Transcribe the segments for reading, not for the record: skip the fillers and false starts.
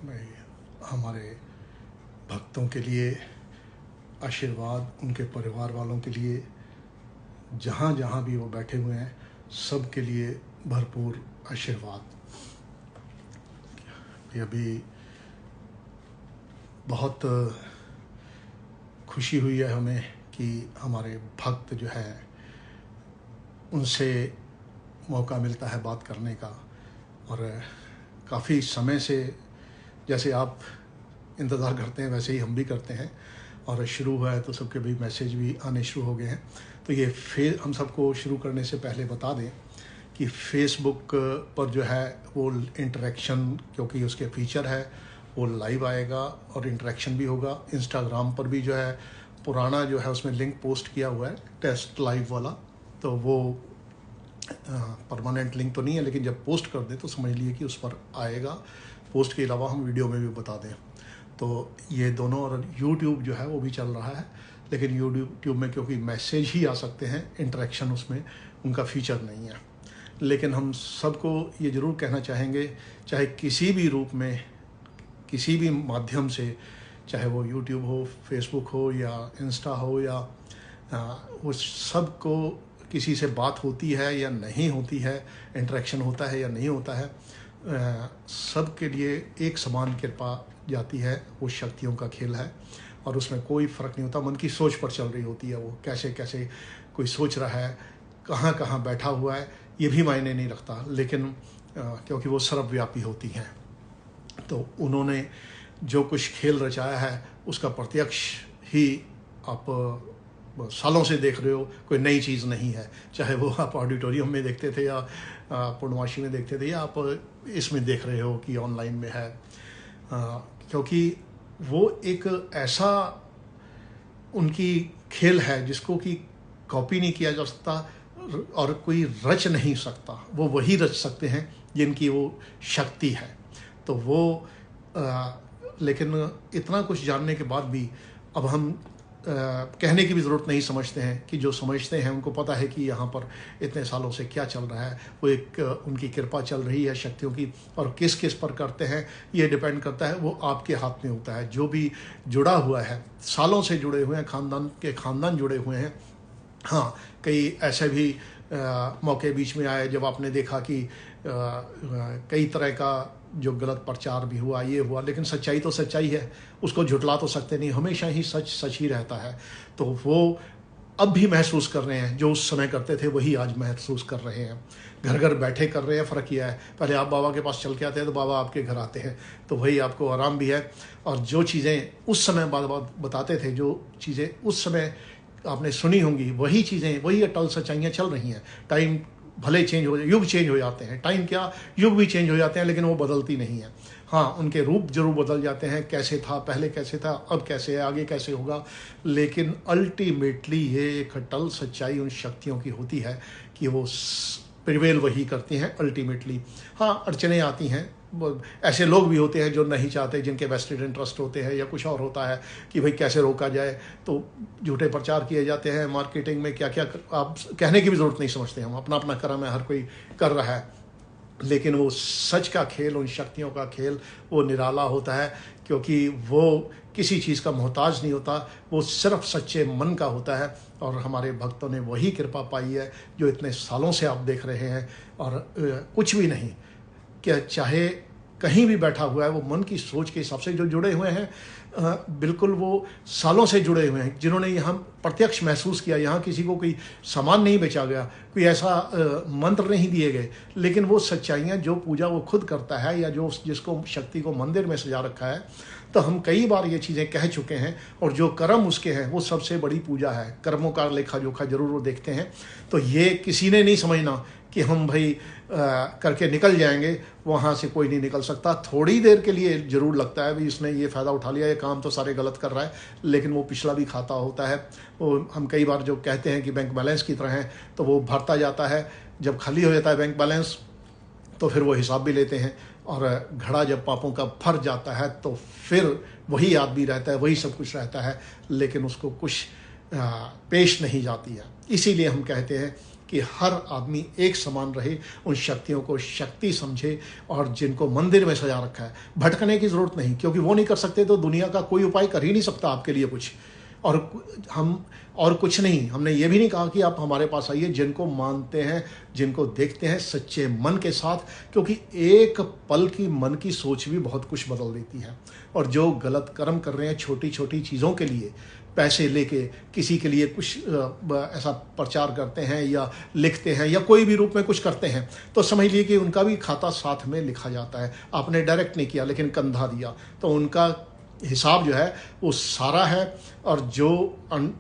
मैं हमारे भक्तों के लिए आशीर्वाद, उनके परिवार वालों के लिए, जहाँ जहाँ भी वो बैठे हुए हैं, सब के लिए भरपूर आशीर्वाद। अभी बहुत खुशी हुई है हमें कि हमारे भक्त जो है उनसे मौका मिलता है बात करने का। और काफ़ी समय से जैसे आप इंतज़ार करते हैं वैसे ही हम भी करते हैं, और शुरू हुआ है तो सबके भी मैसेज भी आने शुरू हो गए हैं। तो ये हम सबको शुरू करने से पहले बता दें कि फेसबुक पर जो है वो इंटरेक्शन, क्योंकि उसके फीचर है, वो लाइव आएगा और इंटरेक्शन भी होगा। इंस्टाग्राम पर भी जो है पुराना जो है उसमें लिंक पोस्ट किया हुआ है, टेस्ट लाइव वाला, तो वो परमानेंट लिंक तो नहीं है, लेकिन जब पोस्ट कर दें तो समझ लिए कि उस पर आएगा। पोस्ट के अलावा हम वीडियो में भी बता दें। तो ये दोनों, और यूट्यूब जो है वो भी चल रहा है, लेकिन यूट्यूब में क्योंकि मैसेज ही आ सकते हैं, इंटरेक्शन उसमें उनका फीचर नहीं है। लेकिन हम सबको ये ज़रूर कहना चाहेंगे, चाहे किसी भी रूप में, किसी भी माध्यम से, चाहे वो यूट्यूब हो, फेसबुक हो या इंस्टा हो, या वो सब को किसी से बात होती है या नहीं होती है, इंटरेक्शन होता है या नहीं होता है, सब के लिए एक समान कृपा जाती है। वो शक्तियों का खेल है और उसमें कोई फ़र्क नहीं होता। मन की सोच पर चल रही होती है, वो कैसे कैसे कोई सोच रहा है, कहाँ कहाँ बैठा हुआ है, ये भी मायने नहीं रखता। लेकिन क्योंकि वो सर्वव्यापी होती हैं, तो उन्होंने जो कुछ खेल रचाया है उसका प्रत्यक्ष ही आप सालों से देख रहे हो। कोई नई चीज़ नहीं है, चाहे वो आप ऑडिटोरियम में देखते थे या पूर्णमासी में देखते थे, या आप इसमें देख रहे हो कि ऑनलाइन में है। क्योंकि वो एक ऐसा उनकी खेल है जिसको कि कॉपी नहीं किया जा सकता और कोई रच नहीं सकता। वो वही रच सकते हैं जिनकी वो शक्ति है। तो वो लेकिन इतना कुछ जानने के बाद भी अब हम कहने की भी ज़रूरत नहीं समझते हैं कि जो समझते हैं उनको पता है कि यहाँ पर इतने सालों से क्या चल रहा है। वो एक उनकी कृपा चल रही है शक्तियों की, और किस किस पर करते हैं ये डिपेंड करता है, वो आपके हाथ में होता है। जो भी जुड़ा हुआ है, सालों से जुड़े हुए हैं, खानदान जुड़े हुए हैं। हाँ, कई ऐसे भी मौके बीच में आए जब आपने देखा कि कई तरह का जो गलत प्रचार भी हुआ, ये हुआ, लेकिन सच्चाई तो सच्चाई है, उसको झुटला तो सकते नहीं। हमेशा ही सच सच ही रहता है। तो वो अब भी महसूस कर रहे हैं, जो उस समय करते थे वही आज महसूस कर रहे हैं। घर घर बैठे कर रहे हैं। फ़र्क यह है, पहले आप बाबा के पास चल के आते हैं तो बाबा आपके घर आते हैं, तो वही आपको आराम भी है। और जो चीज़ें उस समय बताते थे, जो चीज़ें उस समय आपने सुनी होंगी, वही चीज़ें, वही अटल सच्चाइयाँ चल रही हैं। टाइम भले चेंज हो, युग चेंज हो जाते हैं, टाइम क्या, युग भी चेंज हो जाते हैं, लेकिन वो बदलती नहीं है। हाँ, उनके रूप जरूर बदल जाते हैं, कैसे था पहले, कैसे था अब, कैसे है आगे, कैसे होगा, लेकिन अल्टीमेटली ये एक अटल सच्चाई उन शक्तियों की होती है कि वो प्रिवेल वही करती हैं अल्टीमेटली। हाँ, अड़चने आती हैं, ऐसे लोग भी होते हैं जो नहीं चाहते, जिनके वेस्टेड इंटरेस्ट होते हैं या कुछ और होता है कि भाई कैसे रोका जाए, तो झूठे प्रचार किए जाते हैं। मार्केटिंग में क्या क्या, आप कहने की भी ज़रूरत नहीं समझते। हम अपना अपना कर्म है, हर कोई कर रहा है, लेकिन वो सच का खेल, उन शक्तियों का खेल, वो निराला होता है, क्योंकि वो किसी चीज़ का मोहताज नहीं होता, वो सिर्फ सच्चे मन का होता है। और हमारे भक्तों ने वही कृपा पाई है जो इतने सालों से आप देख रहे हैं। और कुछ भी नहीं, क्या चाहे कहीं भी बैठा हुआ है, वो मन की सोच के हिसाब से जो जुड़े हुए हैं, बिल्कुल वो सालों से जुड़े हुए हैं, जिन्होंने यहाँ प्रत्यक्ष महसूस किया। यहाँ किसी को कोई सामान नहीं बेचा गया, कोई ऐसा मंत्र नहीं दिए गए, लेकिन वो सच्चाइयाँ, जो पूजा वो खुद करता है, या जो जिसको शक्ति को मंदिर में सजा रखा है, तो हम कई बार ये चीज़ें कह चुके हैं। और जो कर्म उसके हैं, वो सबसे बड़ी पूजा है। कर्मों का लेखा जोखा जरूर वो देखते हैं। तो ये किसी ने नहीं समझना कि हम भाई करके निकल जाएंगे, वहाँ से कोई नहीं निकल सकता। थोड़ी देर के लिए ज़रूर लगता है भी इसने ये फ़ायदा उठा लिया, ये काम तो सारे गलत कर रहा है, लेकिन वो पिछला भी खाता होता है। वो हम कई बार जो कहते हैं कि बैंक बैलेंस की तरह है, तो वो भरता जाता है। जब खाली हो जाता है बैंक बैलेंस, तो फिर वो हिसाब भी लेते हैं। और घड़ा जब पापों का भर जाता है, तो फिर वही आदमी रहता है, वही सब कुछ रहता है, लेकिन उसको कुछ पेश नहीं जाती है। इसीलिए हम कहते हैं कि हर आदमी एक समान रहे, उन शक्तियों को शक्ति समझे, और जिनको मंदिर में सजा रखा है भटकने की ज़रूरत नहीं, क्योंकि वो नहीं कर सकते तो दुनिया का कोई उपाय कर ही नहीं सकता आपके लिए कुछ। और कुछ नहीं, हमने ये भी नहीं कहा कि आप हमारे पास आइए, जिनको मानते हैं, जिनको देखते हैं सच्चे मन के साथ, क्योंकि एक पल की मन की सोच भी बहुत कुछ बदल देती है। और जो गलत कर्म कर रहे हैं छोटी छोटी चीज़ों के लिए, पैसे लेके किसी के लिए कुछ ऐसा प्रचार करते हैं या लिखते हैं या कोई भी रूप में कुछ करते हैं, तो समझ लीजिए कि उनका भी खाता साथ में लिखा जाता है। आपने डायरेक्ट नहीं किया लेकिन कंधा दिया, तो उनका हिसाब जो है वो सारा है। और जो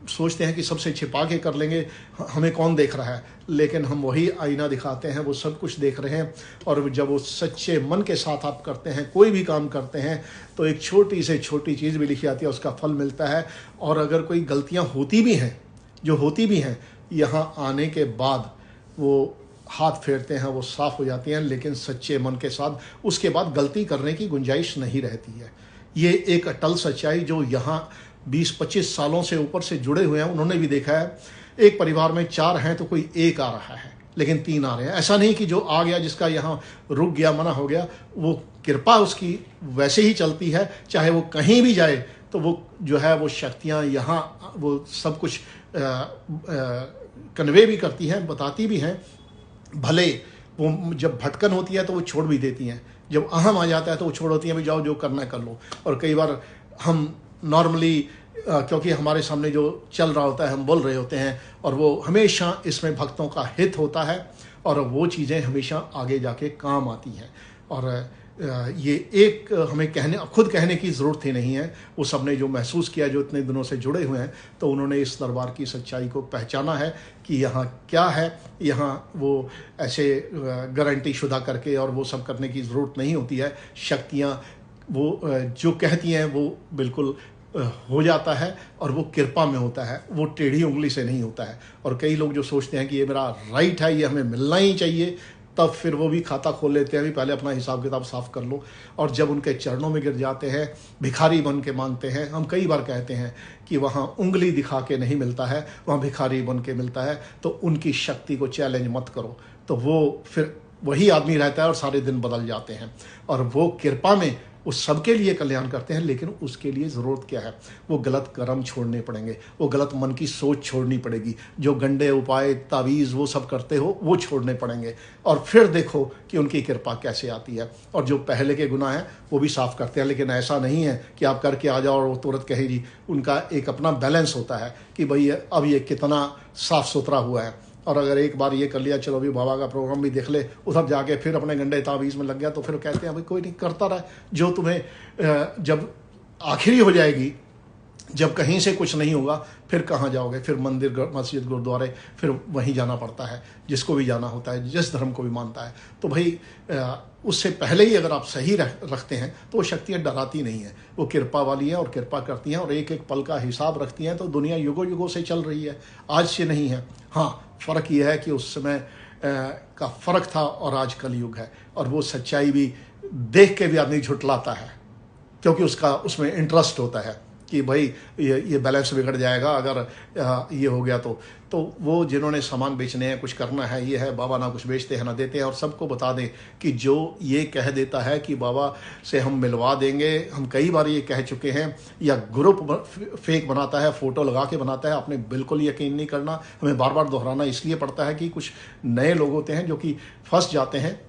सोचते हैं कि सबसे छिपा के कर लेंगे, हमें कौन देख रहा है, लेकिन हम वही आईना दिखाते हैं, वो सब कुछ देख रहे हैं। और जब वो सच्चे मन के साथ आप करते हैं, कोई भी काम करते हैं, तो एक छोटी से छोटी चीज़ भी लिखी आती है, उसका फल मिलता है। और अगर कोई गलतियां होती भी हैं, जो होती भी हैं, यहाँ आने के बाद वो हाथ फेरते हैं, वो साफ़ हो जाती हैं, लेकिन सच्चे मन के साथ उसके बाद गलती करने की गुंजाइश नहीं रहती है। ये एक अटल सच्चाई जो यहाँ 20-25 सालों से ऊपर से जुड़े हुए हैं, उन्होंने भी देखा है। एक परिवार में 4 हैं तो कोई 1 आ रहा है, लेकिन 3 आ रहे हैं। ऐसा नहीं कि जो आ गया, जिसका यहाँ रुक गया, मना हो गया, वो कृपा उसकी वैसे ही चलती है, चाहे वो कहीं भी जाए, तो वो जो है वो शक्तियाँ यहाँ वो सब कुछ कन्वे भी करती हैं, बताती भी हैं। भले वो जब भटकन होती है तो वो छोड़ भी देती हैं, जब अहम आ जाता है तो वो छोड़ होती हैं, भी जाओ जो करना है कर लो। और कई बार हम नॉर्मली क्योंकि हमारे सामने जो चल रहा होता है, हम बोल रहे होते हैं, और वो हमेशा इसमें भक्तों का हित होता है, और वो चीज़ें हमेशा आगे जाके काम आती हैं। और ये एक हमें खुद कहने की ज़रूरत ही नहीं है, वो सब ने जो महसूस किया, जो इतने दिनों से जुड़े हुए हैं, तो उन्होंने इस दरबार की सच्चाई को पहचाना है कि यहाँ क्या है। यहाँ वो ऐसे गारंटी शुदा करके और वो सब करने की ज़रूरत नहीं होती है। शक्तियाँ वो जो कहती हैं वो बिल्कुल हो जाता है, और वो कृपा में होता है, वो टेढ़ी उंगली से नहीं होता है। और कई लोग जो सोचते हैं कि ये मेरा राइट है, ये हमें मिलना ही चाहिए, तब फिर वो भी खाता खोल लेते हैं, भी पहले अपना हिसाब किताब साफ़ कर लो। और जब उनके चरणों में गिर जाते हैं, भिखारी बन के मांगते हैं। हम कई बार कहते हैं कि वहाँ उंगली दिखा के नहीं मिलता है, वहाँ भिखारी बन के मिलता है। तो उनकी शक्ति को चैलेंज मत करो, तो वो फिर वही आदमी रहता है और सारे दिन बदल जाते हैं। और वो कृपा में उस सबके लिए कल्याण करते हैं, लेकिन उसके लिए ज़रूरत क्या है? वो गलत कर्म छोड़ने पड़ेंगे, वो गलत मन की सोच छोड़नी पड़ेगी, जो गंडे उपाय तावीज़ वो सब करते हो वो छोड़ने पड़ेंगे। और फिर देखो कि उनकी कृपा कैसे आती है। और जो पहले के गुनाह हैं वो भी साफ़ करते हैं। लेकिन ऐसा नहीं है कि आप करके आ जाओ और वो तुरंत कहे जी। उनका एक अपना बैलेंस होता है कि भाई अब ये कितना साफ़ सुथरा हुआ है। और अगर एक बार ये कर लिया, चलो भी बाबा का प्रोग्राम भी देख ले, उधर जाके फिर अपने गंडे तावीज़ में लग गया, तो फिर कहते हैं भाई कोई नहीं, करता रहा। जो तुम्हें जब आखिरी हो जाएगी, जब कहीं से कुछ नहीं होगा, फिर कहाँ जाओगे? फिर मंदिर, मस्जिद, गुरुद्वारे, फिर वहीं जाना पड़ता है, जिसको भी जाना होता है, जिस धर्म को भी मानता है। तो भाई उससे पहले ही अगर आप सही रखते हैं तो वो शक्तियाँ डराती नहीं हैं, वो कृपा वाली हैं और कृपा करती हैं, और एक एक पल का हिसाब रखती हैं। तो दुनिया युगों युगों से चल रही है, आज से नहीं है। हाँ, फ़र्क यह है कि उस समय का फ़र्क था और आज कलयुग है। और वो सच्चाई भी देख के भी आदमी झुठलाता है, क्योंकि उसका उसमें इंटरेस्ट होता है कि भाई ये बैलेंस बिगड़ जाएगा अगर ये हो गया। तो वो जिन्होंने सामान बेचने हैं, कुछ करना है, ये है बाबा ना कुछ बेचते हैं ना देते हैं। और सबको बता दें कि जो ये कह देता है कि बाबा से हम मिलवा देंगे, हम कई बार ये कह चुके हैं, या ग्रुप फेक बनाता है, फ़ोटो लगा के बनाता है, आपने बिल्कुल यकीन नहीं करना। हमें बार बार दोहराना इसलिए पड़ता है कि कुछ नए लोग होते हैं जो कि फंस जाते हैं।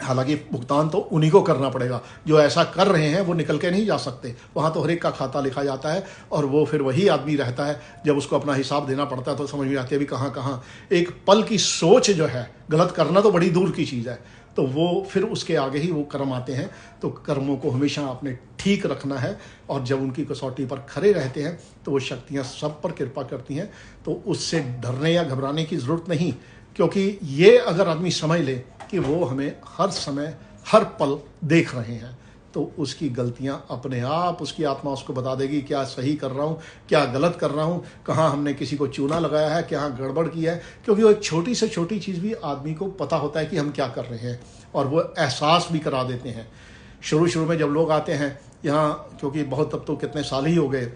हालांकि भुगतान तो उन्हीं को करना पड़ेगा, जो ऐसा कर रहे हैं वो निकल के नहीं जा सकते। वहाँ तो हर एक का खाता लिखा जाता है, और वो फिर वही आदमी रहता है। जब उसको अपना हिसाब देना पड़ता है तो समझ में आती है भी कहाँ कहाँ एक पल की सोच जो है, गलत करना तो बड़ी दूर की चीज़ है, तो वो फिर उसके आगे ही वो कर्म आते हैं। तो कर्मों को हमेशा आपने ठीक रखना है, और जब उनकी कसौटी पर खड़े रहते हैं तो वो शक्तियाँ सब पर कृपा करती हैं। तो उससे डरने या घबराने की ज़रूरत नहीं, क्योंकि ये अगर आदमी समझ ले कि वो हमें हर समय हर पल देख रहे हैं, तो उसकी गलतियां अपने आप उसकी आत्मा उसको बता देगी, क्या सही कर रहा हूँ, क्या गलत कर रहा हूँ, कहाँ हमने किसी को चूना लगाया है, क्या गड़बड़ की है। क्योंकि वो एक छोटी से छोटी चीज़ भी आदमी को पता होता है कि हम क्या कर रहे हैं, और वो एहसास भी करा देते हैं। शुरू में जब लोग आते हैं यहाँ, क्योंकि बहुत अब तो कितने साल ही हो गए,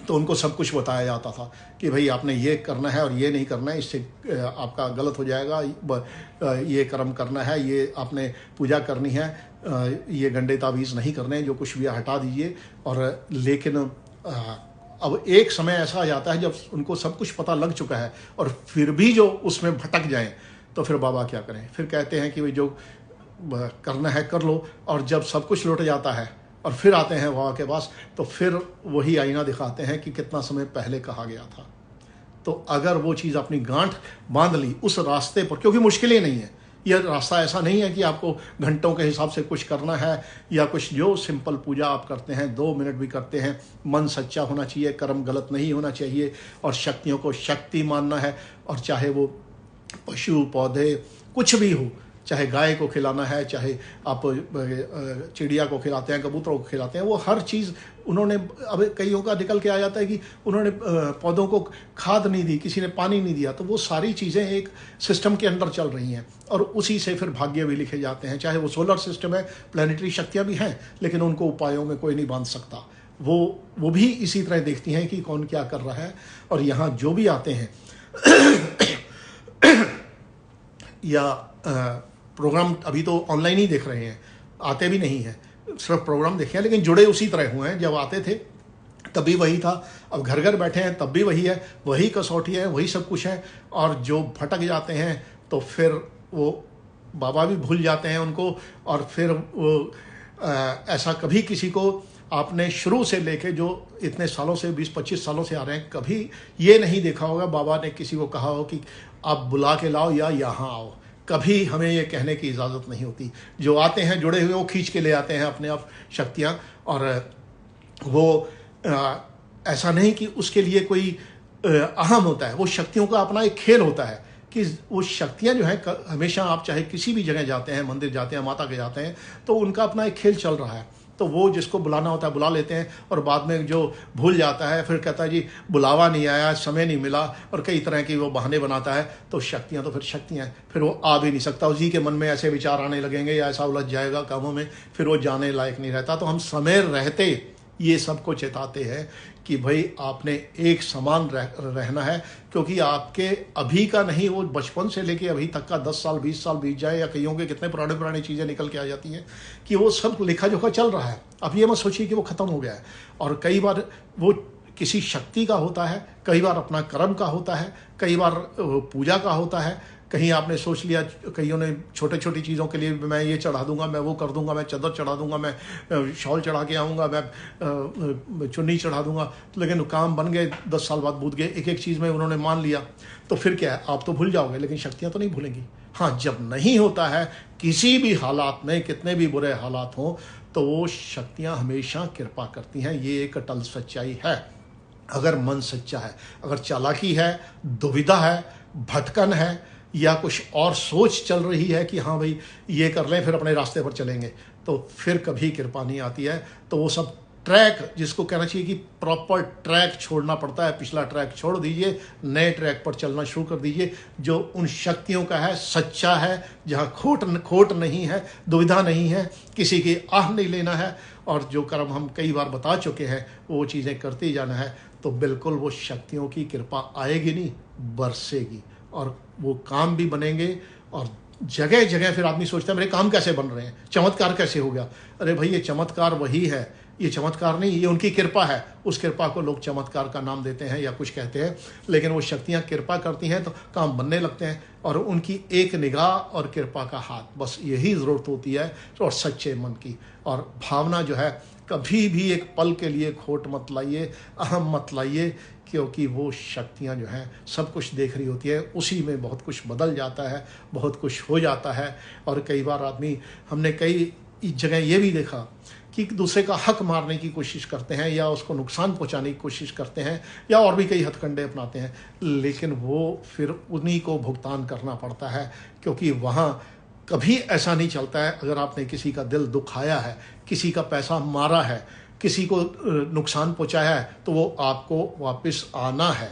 तो उनको सब कुछ बताया जाता था कि भाई आपने ये करना है और ये नहीं करना है, इससे आपका गलत हो जाएगा, ये कर्म करना है, ये आपने पूजा करनी है, ये गंडे तावीज़ नहीं करने, जो कुछ भी हटा दीजिए। और लेकिन अब एक समय ऐसा आ जाता है जब उनको सब कुछ पता लग चुका है और फिर भी जो उसमें भटक जाएं, तो फिर बाबा क्या करें? फिर कहते हैं कि भाई जो करना है कर लो। और जब सब कुछ लौट जाता है और फिर आते हैं बाबा के पास, तो फिर वही आईना दिखाते हैं कि कितना समय पहले कहा गया था। तो अगर वो चीज़ अपनी गांठ बांध ली उस रास्ते पर, क्योंकि मुश्किल ही नहीं है, यह रास्ता ऐसा नहीं है कि आपको घंटों के हिसाब से कुछ करना है या कुछ, जो सिंपल पूजा आप करते हैं 2 मिनट भी करते हैं, मन सच्चा होना चाहिए, कर्म गलत नहीं होना चाहिए और शक्तियों को शक्ति मानना है। और चाहे वो पशु पौधे कुछ भी हो, चाहे गाय को खिलाना है, चाहे आप चिड़िया को खिलाते हैं, कबूतरों को खिलाते हैं, वो हर चीज़ उन्होंने, अब कईयों का निकल के आ जाता है कि उन्होंने पौधों को खाद नहीं दी, किसी ने पानी नहीं दिया, तो वो सारी चीज़ें एक सिस्टम के अंदर चल रही हैं और उसी से फिर भाग्य भी लिखे जाते हैं। चाहे वो सोलर सिस्टम है, प्लानिटरी शक्तियाँ भी हैं, लेकिन उनको उपायों में कोई नहीं बांध सकता। वो भी इसी तरह देखती हैं कि कौन क्या कर रहा है। और यहाँ जो भी आते हैं या प्रोग्राम अभी तो ऑनलाइन ही देख रहे हैं, आते भी नहीं हैं, सिर्फ प्रोग्राम देखे हैं, लेकिन जुड़े उसी तरह हुए हैं। जब आते थे तभी वही था, अब घर घर बैठे हैं तब भी वही है, वही कसौटी है, वही सब कुछ है। और जो भटक जाते हैं तो फिर वो बाबा भी भूल जाते हैं उनको। और फिर वो ऐसा कभी किसी को आपने शुरू से लेके जो इतने सालों से 20-25 सालों से आ रहे हैं, कभी ये नहीं देखा होगा बाबा ने किसी को कहा हो कि आप बुला के लाओ या यहाँ आओ। कभी हमें ये कहने की इजाज़त नहीं होती। जो आते हैं जुड़े हुए, वो खींच के ले आते हैं अपने आप शक्तियाँ। और वो ऐसा नहीं कि उसके लिए कोई अहम होता है, वो शक्तियों का अपना एक खेल होता है कि वो शक्तियाँ जो हैं, हमेशा आप चाहे किसी भी जगह जाते हैं, मंदिर जाते हैं, माता के जाते हैं, तो उनका अपना एक खेल चल रहा है। तो वो जिसको बुलाना होता है बुला लेते हैं और बाद में जो भूल जाता है फिर कहता है जी बुलावा नहीं आया, समय नहीं मिला, और कई तरह की वो बहाने बनाता है। तो शक्तियाँ तो फिर शक्तियाँ, फिर वो आ भी नहीं सकता, उसी के मन में ऐसे विचार आने लगेंगे या ऐसा उलझ जाएगा कामों में, फिर वो जाने लायक नहीं रहता। तो हम समय रहते ये सबको चेताते हैं कि भाई आपने एक समान रहना है, क्योंकि आपके अभी का नहीं, वो बचपन से लेके अभी तक का 10 साल 20 साल बीत जाए, या कईयों के कितने पुरानी चीज़ें निकल के आ जाती हैं कि वो सब लिखा जोखा चल रहा है। अब ये मत सोचिए कि वो ख़त्म हो गया है। और कई बार वो किसी शक्ति का होता है, कई बार अपना कर्म का होता है, कई बार पूजा का होता है। कहीं आपने सोच लिया, कईयों ने छोटे छोटी चीज़ों के लिए मैं ये चढ़ा दूंगा, मैं वो कर दूंगा, मैं चादर चढ़ा दूंगा, मैं शॉल चढ़ा के आऊँगा, मैं चुन्नी चढ़ा दूंगा, लेकिन काम बन गए, 10 साल बाद भूल गए। एक एक चीज़ में उन्होंने मान लिया, तो फिर क्या है, आप तो भूल जाओगे, लेकिन शक्तियाँ तो नहीं भूलेंगी। हाँ, जब नहीं होता है किसी भी हालात में, कितने भी बुरे हालात हों, तो वो शक्तियाँ हमेशा कृपा करती हैं। ये एक अटल सच्चाई है। अगर मन सच्चा है, अगर चालाकी है, दुविधा है, भटकन है, या कुछ और सोच चल रही है कि हाँ भाई ये कर लें फिर अपने रास्ते पर चलेंगे, तो फिर कभी कृपा नहीं आती है। तो वो सब ट्रैक, जिसको कहना चाहिए कि प्रॉपर ट्रैक छोड़ना पड़ता है, पिछला ट्रैक छोड़ दीजिए, नए ट्रैक पर चलना शुरू कर दीजिए, जो उन शक्तियों का है, सच्चा है, जहाँ खोट नहीं है, दुविधा नहीं है, किसी की आह नहीं लेना है। और जो कर्म हम कई बार बता चुके हैं वो चीज़ें करते ही जाना है, तो बिल्कुल वो शक्तियों की कृपा आएगी नहीं, बरसेगी, और वो काम भी बनेंगे। और जगह जगह फिर आदमी सोचता है मेरे काम कैसे बन रहे हैं, चमत्कार कैसे हो गया। अरे भाई ये चमत्कार वही है, ये चमत्कार नहीं, ये उनकी कृपा है। उस कृपा को लोग चमत्कार का नाम देते हैं या कुछ कहते हैं, लेकिन वो शक्तियाँ कृपा करती हैं तो काम बनने लगते हैं। और उनकी एक निगाह और कृपा का हाथ, बस यही ज़रूरत होती है। और सच्चे मन की और भावना जो है, कभी भी एक पल के लिए खोट मत लाइए, अहम मत लाइए, क्योंकि वो शक्तियाँ जो हैं सब कुछ देख रही होती है, उसी में बहुत कुछ बदल जाता है, बहुत कुछ हो जाता है। और कई बार आदमी, हमने कई जगह ये भी देखा कि दूसरे का हक मारने की कोशिश करते हैं या उसको नुकसान पहुंचाने की कोशिश करते हैं, या और भी कई हथकंडे अपनाते हैं, लेकिन वो फिर उन्हीं को भुगतान करना पड़ता है। क्योंकि वहाँ कभी ऐसा नहीं चलता है, अगर आपने किसी का दिल दुखाया है, किसी का पैसा मारा है, किसी को नुकसान पहुंचाया है, तो वो आपको वापस आना है।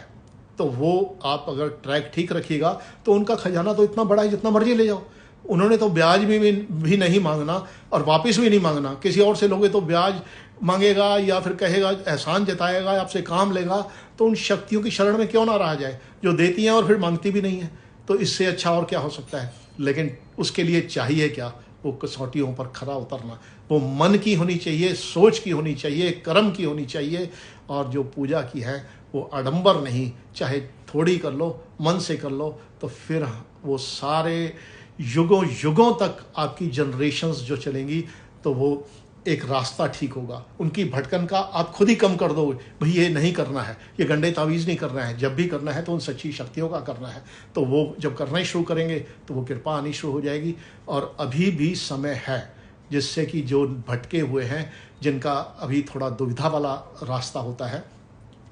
तो वो आप अगर ट्रैक ठीक रखिएगा तो उनका खजाना तो इतना बड़ा है जितना मर्जी ले जाओ। उन्होंने तो ब्याज भी नहीं मांगना और वापस भी नहीं मांगना। किसी और से लोगे तो ब्याज मांगेगा या फिर कहेगा, एहसान जताएगा, आपसे काम लेगा। तो उन शक्तियों की शरण में क्यों ना रहा जाए जो देती हैं और फिर मांगती भी नहीं है। तो इससे अच्छा और क्या हो सकता है। लेकिन उसके लिए चाहिए क्या, वो कसौटियों पर खरा उतरना। वो मन की होनी चाहिए, सोच की होनी चाहिए, कर्म की होनी चाहिए। और जो पूजा की है वो आडंबर नहीं, चाहे थोड़ी कर लो, मन से कर लो, तो फिर वो सारे युगों युगों तक आपकी जनरेशन्स जो चलेंगी तो वो एक रास्ता ठीक होगा। उनकी भटकन का आप खुद ही कम कर दो, भाई ये नहीं करना है, ये गंडे तावीज़ नहीं करना है। जब भी करना है तो उन सच्ची शक्तियों का करना है। तो वो जब करना ही शुरू करेंगे तो वो कृपा आनी शुरू हो जाएगी। और अभी भी समय है जिससे कि जो भटके हुए हैं, जिनका अभी थोड़ा दुविधा वाला रास्ता होता है।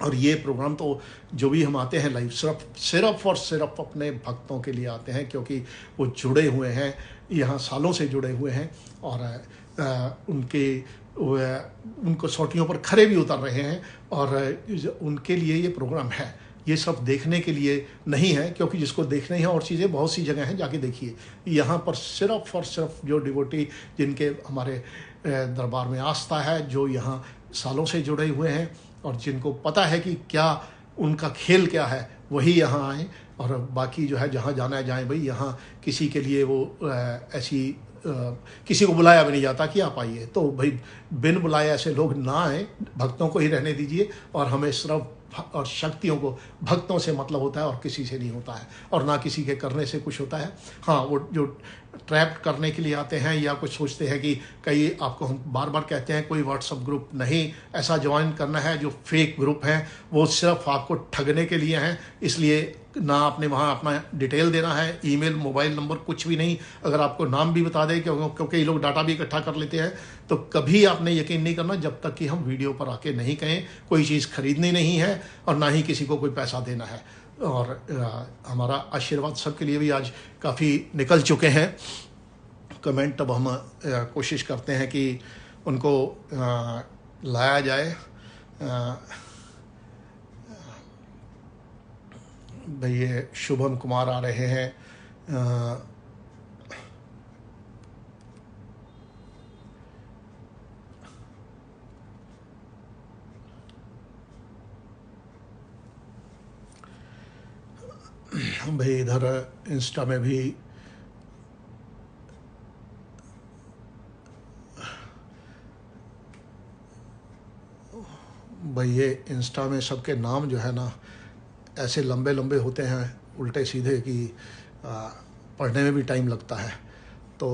और ये प्रोग्राम तो जो भी हम आते हैं लाइव, सिर्फ और सिर्फ अपने भक्तों के लिए आते हैं, क्योंकि वो जुड़े हुए हैं, यहाँ सालों से जुड़े हुए हैं और उनको सोटियों पर खरे भी उतर रहे हैं। और उनके लिए ये प्रोग्राम है। ये सब देखने के लिए नहीं है, क्योंकि जिसको देखने हैं और चीज़ें बहुत सी जगह हैं, जाके देखिए। यहाँ पर सिर्फ और सिर्फ जो डिवोटी जिनके हमारे दरबार में आस्था है, जो यहाँ सालों से जुड़े हुए हैं और जिनको पता है कि क्या उनका खेल क्या है, वही यहाँ आए। और बाकी जो है जहाँ जाना है जाएं। भाई यहाँ किसी के लिए वो ऐसी किसी को बुलाया भी नहीं जाता कि आप आइए। तो भाई बिन बुलाए ऐसे लोग ना आए, भक्तों को ही रहने दीजिए। और हमें सिर्फ और शक्तियों को, भक्तों से मतलब होता है और किसी से नहीं होता है, और ना किसी के करने से कुछ होता है। हाँ, वो जो ट्रैप करने के लिए आते हैं या कुछ सोचते हैं कि कई आपको हम बार बार कहते हैं कोई व्हाट्सअप ग्रुप नहीं ऐसा ज्वाइन करना है, जो फेक ग्रुप हैं वो सिर्फ आपको ठगने के लिए हैं। इसलिए ना आपने वहाँ अपना डिटेल देना है, ईमेल, मोबाइल नंबर, कुछ भी नहीं। अगर आपको नाम भी बता दें, क्योंकि ये लोग डाटा भी इकट्ठा कर लेते हैं, तो कभी आपने यकीन नहीं करना जब तक कि हम वीडियो पर आके नहीं कहें कोई चीज़ खरीदनी नहीं है और ना ही किसी को कोई पैसा देना है। और हमारा आशीर्वाद सबके लिए भी आज काफ़ी निकल चुके हैं कमेंट। अब हम कोशिश करते हैं कि उनको लाया जाए। भाई ये शुभम कुमार आ रहे हैं। भाई इधर इंस्टा में भी भाई ये इंस्टा में सबके नाम जो है ना ऐसे लंबे लंबे होते हैं उल्टे सीधे कि पढ़ने में भी टाइम लगता है। तो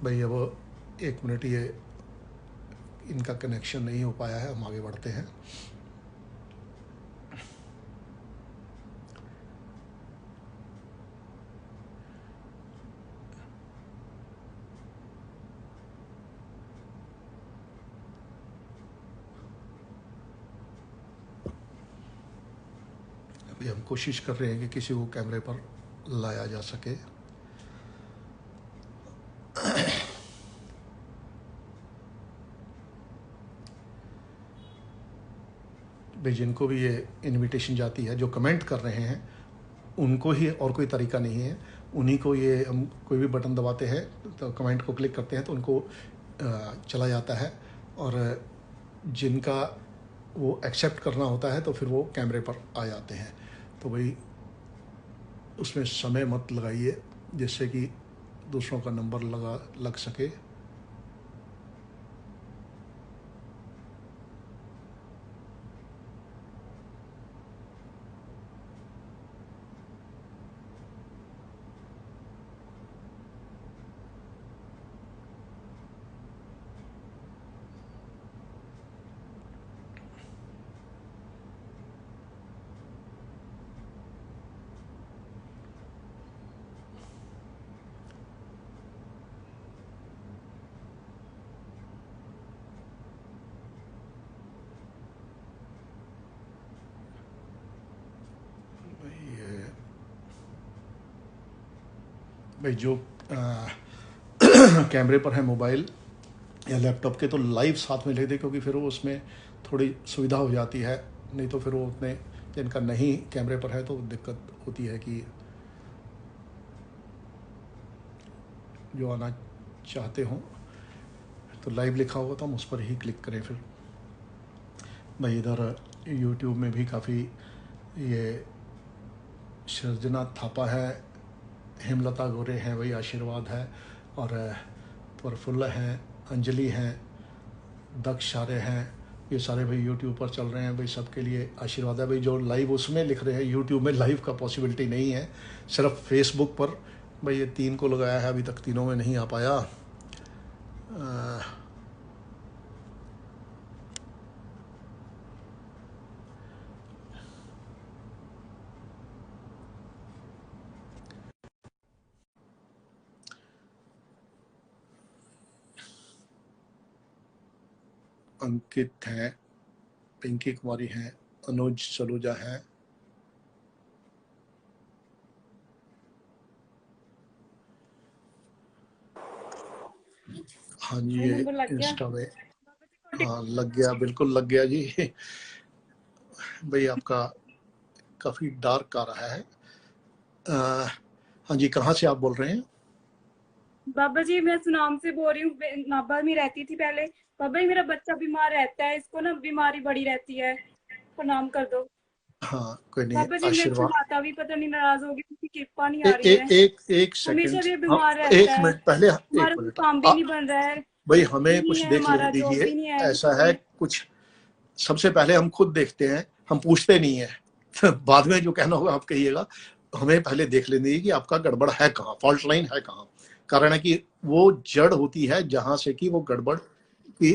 भाई अब 1 मिनट, ये इनका कनेक्शन नहीं हो पाया है, हम आगे बढ़ते हैं। अभी हम कोशिश कर रहे हैं कि किसी को कैमरे पर लाया जा सके। भाई जिनको भी ये इनविटेशन जाती है, जो कमेंट कर रहे हैं, उनको ही, और कोई तरीका नहीं है। उन्हीं को ये हम कोई भी बटन दबाते हैं तो कमेंट को क्लिक करते हैं तो उनको चला जाता है। और जिनका वो एक्सेप्ट करना होता है तो फिर वो कैमरे पर आ जाते हैं। तो भाई उसमें समय मत लगाइए, जिससे कि दूसरों का नंबर लग सके। भाई जो कैमरे पर है मोबाइल या लैपटॉप के, तो लाइव साथ में ले दे, क्योंकि फिर वो उसमें थोड़ी सुविधा हो जाती है। नहीं तो फिर वो उतने जिनका नहीं कैमरे पर है तो दिक्कत होती है कि जो आना चाहते हों तो लाइव लिखा होगा तो हम उस पर ही क्लिक करें। फिर भाई इधर यूट्यूब में भी काफ़ी ये सृजना थापा है, हेमलता गोरे हैं, भाई आशीर्वाद है, और प्रफुल्ल हैं, अंजलि हैं, दक्ष सारे हैं, ये सारे भाई यूट्यूब पर चल रहे हैं। भाई सबके लिए आशीर्वाद है। भाई जो लाइव उसमें लिख रहे हैं, यूट्यूब में लाइव का पॉसिबिलिटी नहीं है, सिर्फ फेसबुक पर। भाई ये 3 को लगाया है, अभी तक तीनों में नहीं आ पाया। अंकित हैं, पिंकी कुमारी हैं, अनुज सलूजा हैं, हाँ जी ये इंस्टा में, हाँ लग गया, बिल्कुल लग गया जी। भाई आपका काफ़ी डार्क आ रहा है। हाँ जी, कहाँ से आप बोल रहे हैं? बाबा जी मैं सुनाम से बोल रही हूँ, नाभा में रहती थी पहले। बाबा जी मेरा बच्चा बीमार रहता है, इसको ना बीमारी बड़ी रहती है, प्रणाम कर दो। हाँ कोई नहीं, बाबा जी मेरे से आशीर्वाद। माता भी पता नहीं नाराज होगी, उसकी कृपा नहीं आ रही है। एक हमेशा सेकंड, ये हाँ बीमार एक रहता है, मिनट पहले, हमारा एक कोई मिनट काम भी नहीं बन रहा है, भाई भी हमें नहीं कुछ है, देख लेने हमारा जॉब दीजिए। भी नहीं है ऐसा है कोई। कुछ, सबसे पहले हम खुद देखते हैं, हम पूछते नहीं है। बाद में जो कहना होगा आप कहिएगा। हमें पहले देख लेने दीजिए कि आपका गड़बड़ है कहाँ, फॉल्ट लाइन है कहाँ। कारण है कि वो जड़ होती है जहां से कि वो गड़बड़ की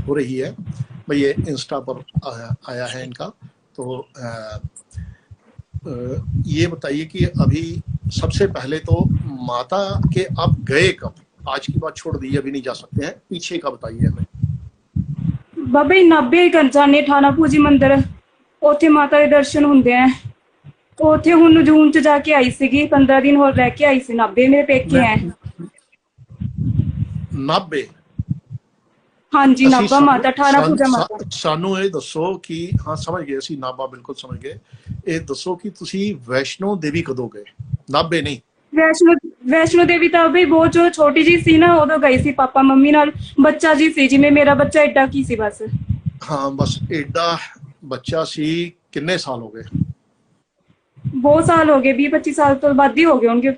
हो रही है। भाई ये इंस्टा पर आया है इनका। तो ये बताइए कि अभी सबसे पहले तो माता के आप गए कब? आज की बात छोड़ दीजिए, अभी नहीं जा सकते हैं, पीछे का बताइए हमें। ਬਾਬਾ ਜੀ 90 ਜਾਨੇ ਠਾਣਾ ਪੂਜੀ ਮੰਦਿਰ, ਉੱਥੇ ਮਾਤਾ ਦੇ ਦਰਸ਼ਨ ਹੁੰਦੇ ਆ। ਉੱਥੇ ਹੁਣ ਜੂਨ ਚ ਜਾ ਕੇ ਆਈ ਸੀਗੀ, 15 ਦਿਨ ਹੋਰ ਰਹਿ ਕੇ ਆਈ ਸੀ। 90 ਮੇਰੇ ਪੇਕੇ मैं ਹੈ। 90? ਹਾਂਜੀ ਅਸੀਂ ਨਾਭਾ ਮਾਤਾ, ਠਾਣਾ ਪੂਜਾ ਮਾਤਾ। ਸਾਨੂੰ ਇਹ ਦੱਸੋ ਕਿ, ਹਾਂ ਸਮਝ ਗਏ ਅਸੀਂ, ਨਾਭਾ ਬਿਲਕੁਲ ਸਮਝ ਗਏ। ਇਹ ਦੱਸੋ ਕਿ ਤੁਸੀਂ ਵੈਸ਼ਨੋ ਦੇਵੀ ਕਦੋਂ ਗਏ? 90 ਨਹੀਂ? ਵੈਸ਼ਨੋ ਦੇਵੀ ਤਾਂ ਬਈ ਬਹੁਤ ਜੋ ਛੋਟੀ ਜੀ ਸੀ ਨਾ, ਉਦੋਂ ਗਈ ਸੀ ਪਾਪਾ ਮੰਮੀ ਨਾਲ। ਬੱਚਾ ਜੀ ਸੀ, ਜਿਵੇਂ ਮੇਰਾ ਬੱਚਾ ਏਡਾ ਕੀ ਸੀ ਬਸ। ਹਾਂ ਬਸ ਏਡਾ ਬੱਚਾ ਸੀ। ਕਿੰਨੇ ਸਾਲ ਹੋ ਗਏ? ਬਹੁਤ ਸਾਲ ਹੋ ਗਏ, 20-25 ਸਾਲ ਤੋਂ ਵੱਧ ਹੀ ਹੋ ਗਏ ਹੋਣਗੇ।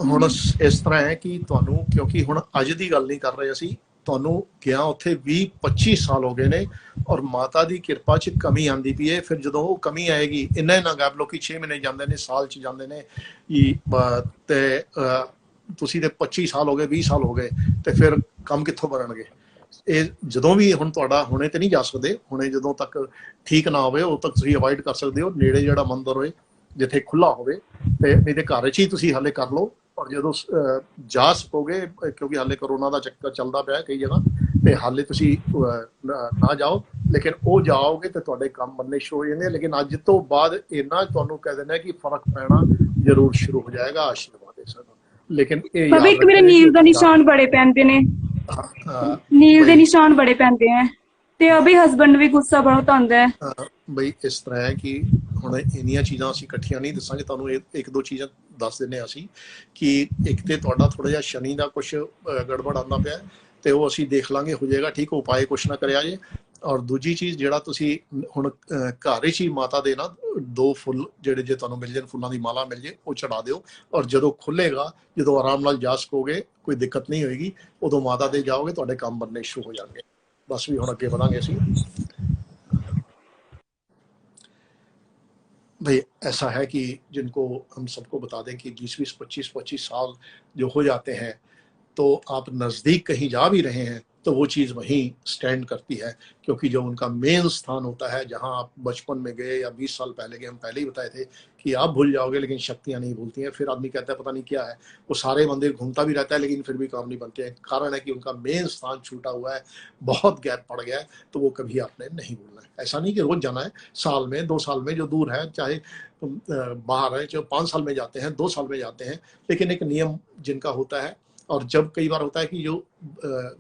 ਹੁਣ ਇਸ ਤਰ੍ਹਾਂ ਹੈ ਕਿ ਤੁਹਾਨੂੰ, ਕਿਉਂਕਿ ਹੁਣ ਅੱਜ ਦੀ ਗੱਲ ਨਹੀਂ ਕਰ ਰਹੇ ਅਸੀਂ, ਤੁਹਾਨੂੰ ਗਿਆ ਉੱਥੇ 20-25 ਸਾਲ ਹੋ ਗਏ ਨੇ, ਔਰ ਮਾਤਾ ਦੀ ਕਿਰਪਾ 'ਚ ਕਮੀ ਆਂਦੀ ਪਈ ਹੈ। ਫਿਰ ਜਦੋਂ ਉਹ ਕਮੀ ਆਏਗੀ, ਇੰਨਾ ਨਾ ਗੈਪ, ਲੋਕੀ 6 ਮਹੀਨੇ ਜਾਂਦੇ ਨੇ, ਸਾਲ 'ਚ ਜਾਂਦੇ ਨੇ, ਤੇ ਤੁਸੀਂ ਤੇ 25 ਸਾਲ ਹੋ ਗਏ, 20 ਸਾਲ ਹੋ ਗਏ, ਤੇ ਫਿਰ ਕੰਮ ਕਿੱਥੋਂ ਬਣਨਗੇ? ਇਹ ਜਦੋਂ ਵੀ ਹੁਣ ਤੁਹਾਡਾ, ਹੁਣੇ ਤੇ ਨਹੀਂ ਜਾ ਸਕਦੇ, ਹੁਣੇ ਜਦੋਂ ਤੱਕ ਠੀਕ ਨਾ ਹੋਵੇ ਉਦੋਂ ਤੱਕ ਤੁਸੀਂ ਅਵਾਇਡ ਕਰ ਸਕਦੇ ਹੋ। ਨੇੜੇ ਜਿਹੜਾ ਮੰਦਰ ਹੋਏ, ਜਿੱਥੇ ਖੁੱਲਾ ਹੋਵੇ, ਤੇ ਨਹੀਂ ਤੇ ਘਰ 'ਚ ਹੀ ਤੁਸੀਂ ਹਾਲੇ ਕਰ ਲਓ। ਔਰ ਜਦੋਂ ਜਾ ਸਕੋਗੇ, ਕਿਉਂਕਿ ਹਾਲੇ ਕਰੋਨਾ ਦਾ ਚੱਕਰ ਚੱਲਦਾ ਪਿਆ ਕਈ ਜਗ੍ਹਾ, ਤੇ ਹਾਲੇ ਤੁਸੀਂ ਨਾ ਜਾਓ, ਲੇਕਿਨ ਉਹ ਜਾਓਗੇ ਤੇ ਤੁਹਾਡੇ ਕੰਮ ਬੰਨੇ ਸ਼ੁਰੂ ਹੋ ਜਾਂਦੇ। ਲੇਕਿਨ ਅੱਜ ਤੋਂ ਬਾਅਦ ਇੰਨਾ ਤੁਹਾਨੂੰ ਕਹਿ ਦਿੰਦਾ ਕਿ ਫਰਕ ਪੈਣਾ ਜ਼ਰੂਰ ਸ਼ੁਰੂ ਹੋ ਜਾਏਗਾ। ਆਸ਼ੀਰਵਾਦ ਹੈ ਸਾਨੂੰ। ਲੇਕਿਨ ਇਹ ਬਾਬਾ ਯਾਦ ਇੱਕ ਮੇਰੇ ਰੱਖਿਓ ਨੀਲ ਦਾ ਕਿ ਨਿਸ਼ਾਨ ਬੜੇ ਪੈਂਦੇ ਨੇ, ਨੀਲ ਦੇ ਬਈ ਨਿਸ਼ਾਨ ਬੜੇ ਪੈਂਦੇ ਆ, ਤੇ ਅਭੀ ਹਸਬੰਡ ਵੀ ਗੁੱਸਾ ਬਹੁਤ ਆਉਂਦਾ ਹੈ। ਬਈ ਇਸ ਤਰ੍ਹਾਂ ਹੈ ਕਿ ਹੁਣ ਇੰਨੀਆਂ ਚੀਜ਼ਾਂ ਅਸੀਂ ਇਕੱਠੀਆਂ ਨਹੀਂ ਦੱਸਾਂਗੇ ਤੁਹਾਨੂੰ। ਇੱਕ ਦੋ ਚੀਜ਼ਾਂ ਦੱਸ ਦਿੰਦੇ ਹਾਂ ਅਸੀਂ, ਕਿ ਇੱਕ ਤੇ ਤੁਹਾਡਾ ਥੋੜਾ ਜਿਹਾ ਸ਼ਨੀ ਦਾ ਕੁਝ ਗੜਬੜ ਆਉਂਦਾ ਪਿਆ, ਤੇ ਉਹ ਅਸੀਂ ਦੇਖ ਲਾਂਗੇ, ਹੋ ਜਾਏਗਾ ਠੀਕ, ਉਪਾਏ ਕੁਛ ਨਾ ਕਰਿਆ ਜੇ। ਔਰ ਦੂਜੀ ਚੀਜ਼, ਜਿਹੜਾ ਤੁਸੀਂ ਹੁਣ ਘਰ ਵਿੱਚ ਹੀ ਮਾਤਾ ਦੇ ਨਾ 2 ਫੁੱਲ ਜਿਹੜੇ ਜੇ ਤੁਹਾਨੂੰ ਮਿਲ ਜਾਣ, ਫੁੱਲਾਂ ਦੀ ਮਾਲਾ ਮਿਲ ਜੇ, ਉਹ ਚੜਾ ਦਿਓ। ਔਰ ਜਦੋਂ ਖੁੱਲੇਗਾ, ਜਦੋਂ ਆਰਾਮ ਨਾਲ ਜਾ ਸਕੋਗੇ, ਕੋਈ ਦਿੱਕਤ ਨਹੀਂ ਹੋਏਗੀ, ਉਦੋਂ ਮਾਤਾ ਦੇ ਜਾਓਗੇ, ਤੁਹਾਡੇ ਕੰਮ ਬਣਨੇ ਸ਼ੁਰੂ ਹੋ ਜਾਣਗੇ। बस भी ਹੁਣ ਅੱਗੇ ਵਧਾਂਗੇ ਅਸੀਂ। भाई ऐसा है कि जिनको हम सबको बता दें कि 20-20, 25-25 साल जो हो जाते हैं, तो आप नज़दीक कहीं जा भी रहे हैं तो वो चीज़ वहीं स्टैंड करती है। क्योंकि जो उनका मेन स्थान होता है, जहां आप बचपन में गए या 20 साल पहले गए, हम पहले ही बताए थे कि आप भूल जाओगे लेकिन शक्तियां नहीं भूलती हैं। फिर आदमी कहता है पता नहीं क्या है, वो सारे मंदिर घूमता भी रहता है लेकिन फिर भी काम नहीं बनते हैं। कारण है कि उनका मेन स्थान छूटा हुआ है, बहुत गैप पड़ गया है, तो वो कभी आपने नहीं भूलना है। ऐसा नहीं कि रोज जाना है, साल में 2 साल में, जो दूर है, चाहे बाहर है, जो 5 साल में जाते हैं, 2 साल में जाते हैं, लेकिन एक नियम जिनका होता है। और जब कई बार होता है कि जो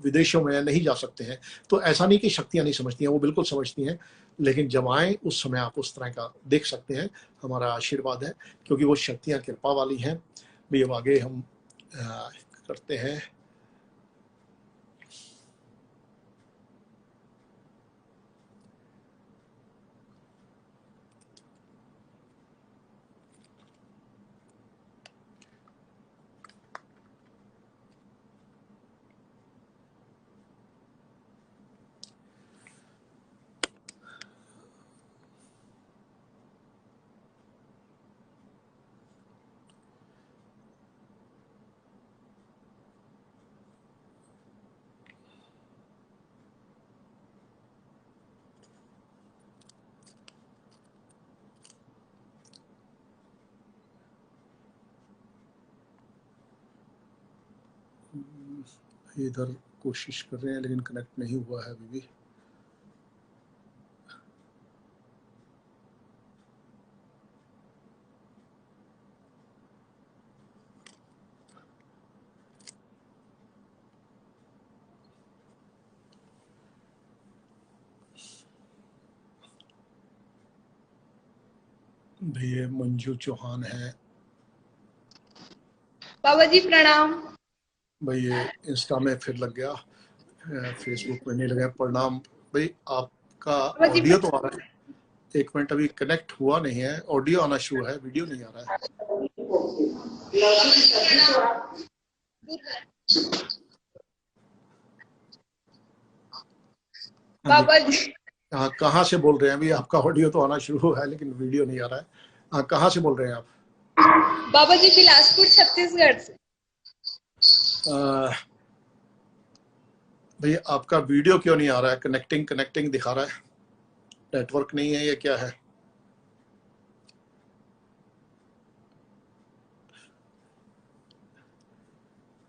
विदेशों में नहीं जा सकते हैं, तो ऐसा नहीं कि शक्तियां नहीं समझती हैं, वो बिल्कुल समझती हैं। लेकिन जब आए उस समय आप उस तरह का देख सकते हैं, हमारा आशीर्वाद है, क्योंकि वो शक्तियां कृपा वाली हैं। भी अब आगे हम करते हैं। इधर कोशिश कर रहे हैं लेकिन कनेक्ट नहीं हुआ है अभी भी। भैया मंजू चौहान है। बाबा जी प्रणाम। भाई ये इंस्टा में फिर लग गया, फेसबुक में नहीं लगा। प्रणाम भाई, आपका ऑडियो तो आ रहा है, 1 मिनट अभी कनेक्ट हुआ नहीं है, ऑडियो आना शुरू है, वीडियो नहीं आ रहा है। बाबा जी हाँ, कहाँ से बोल रहे हैं? अभी आपका ऑडियो तो आना शुरू हुआ है लेकिन वीडियो नहीं आ रहा है। हाँ, कहाँ से बोल रहे हैं आप? बाबा जी बिलासपुर छत्तीसगढ़ से। भैया आपका वीडियो क्यों नहीं आ रहा है? कनेक्टिंग कनेक्टिंग दिखा रहा है, नेटवर्क नहीं है, ये क्या है?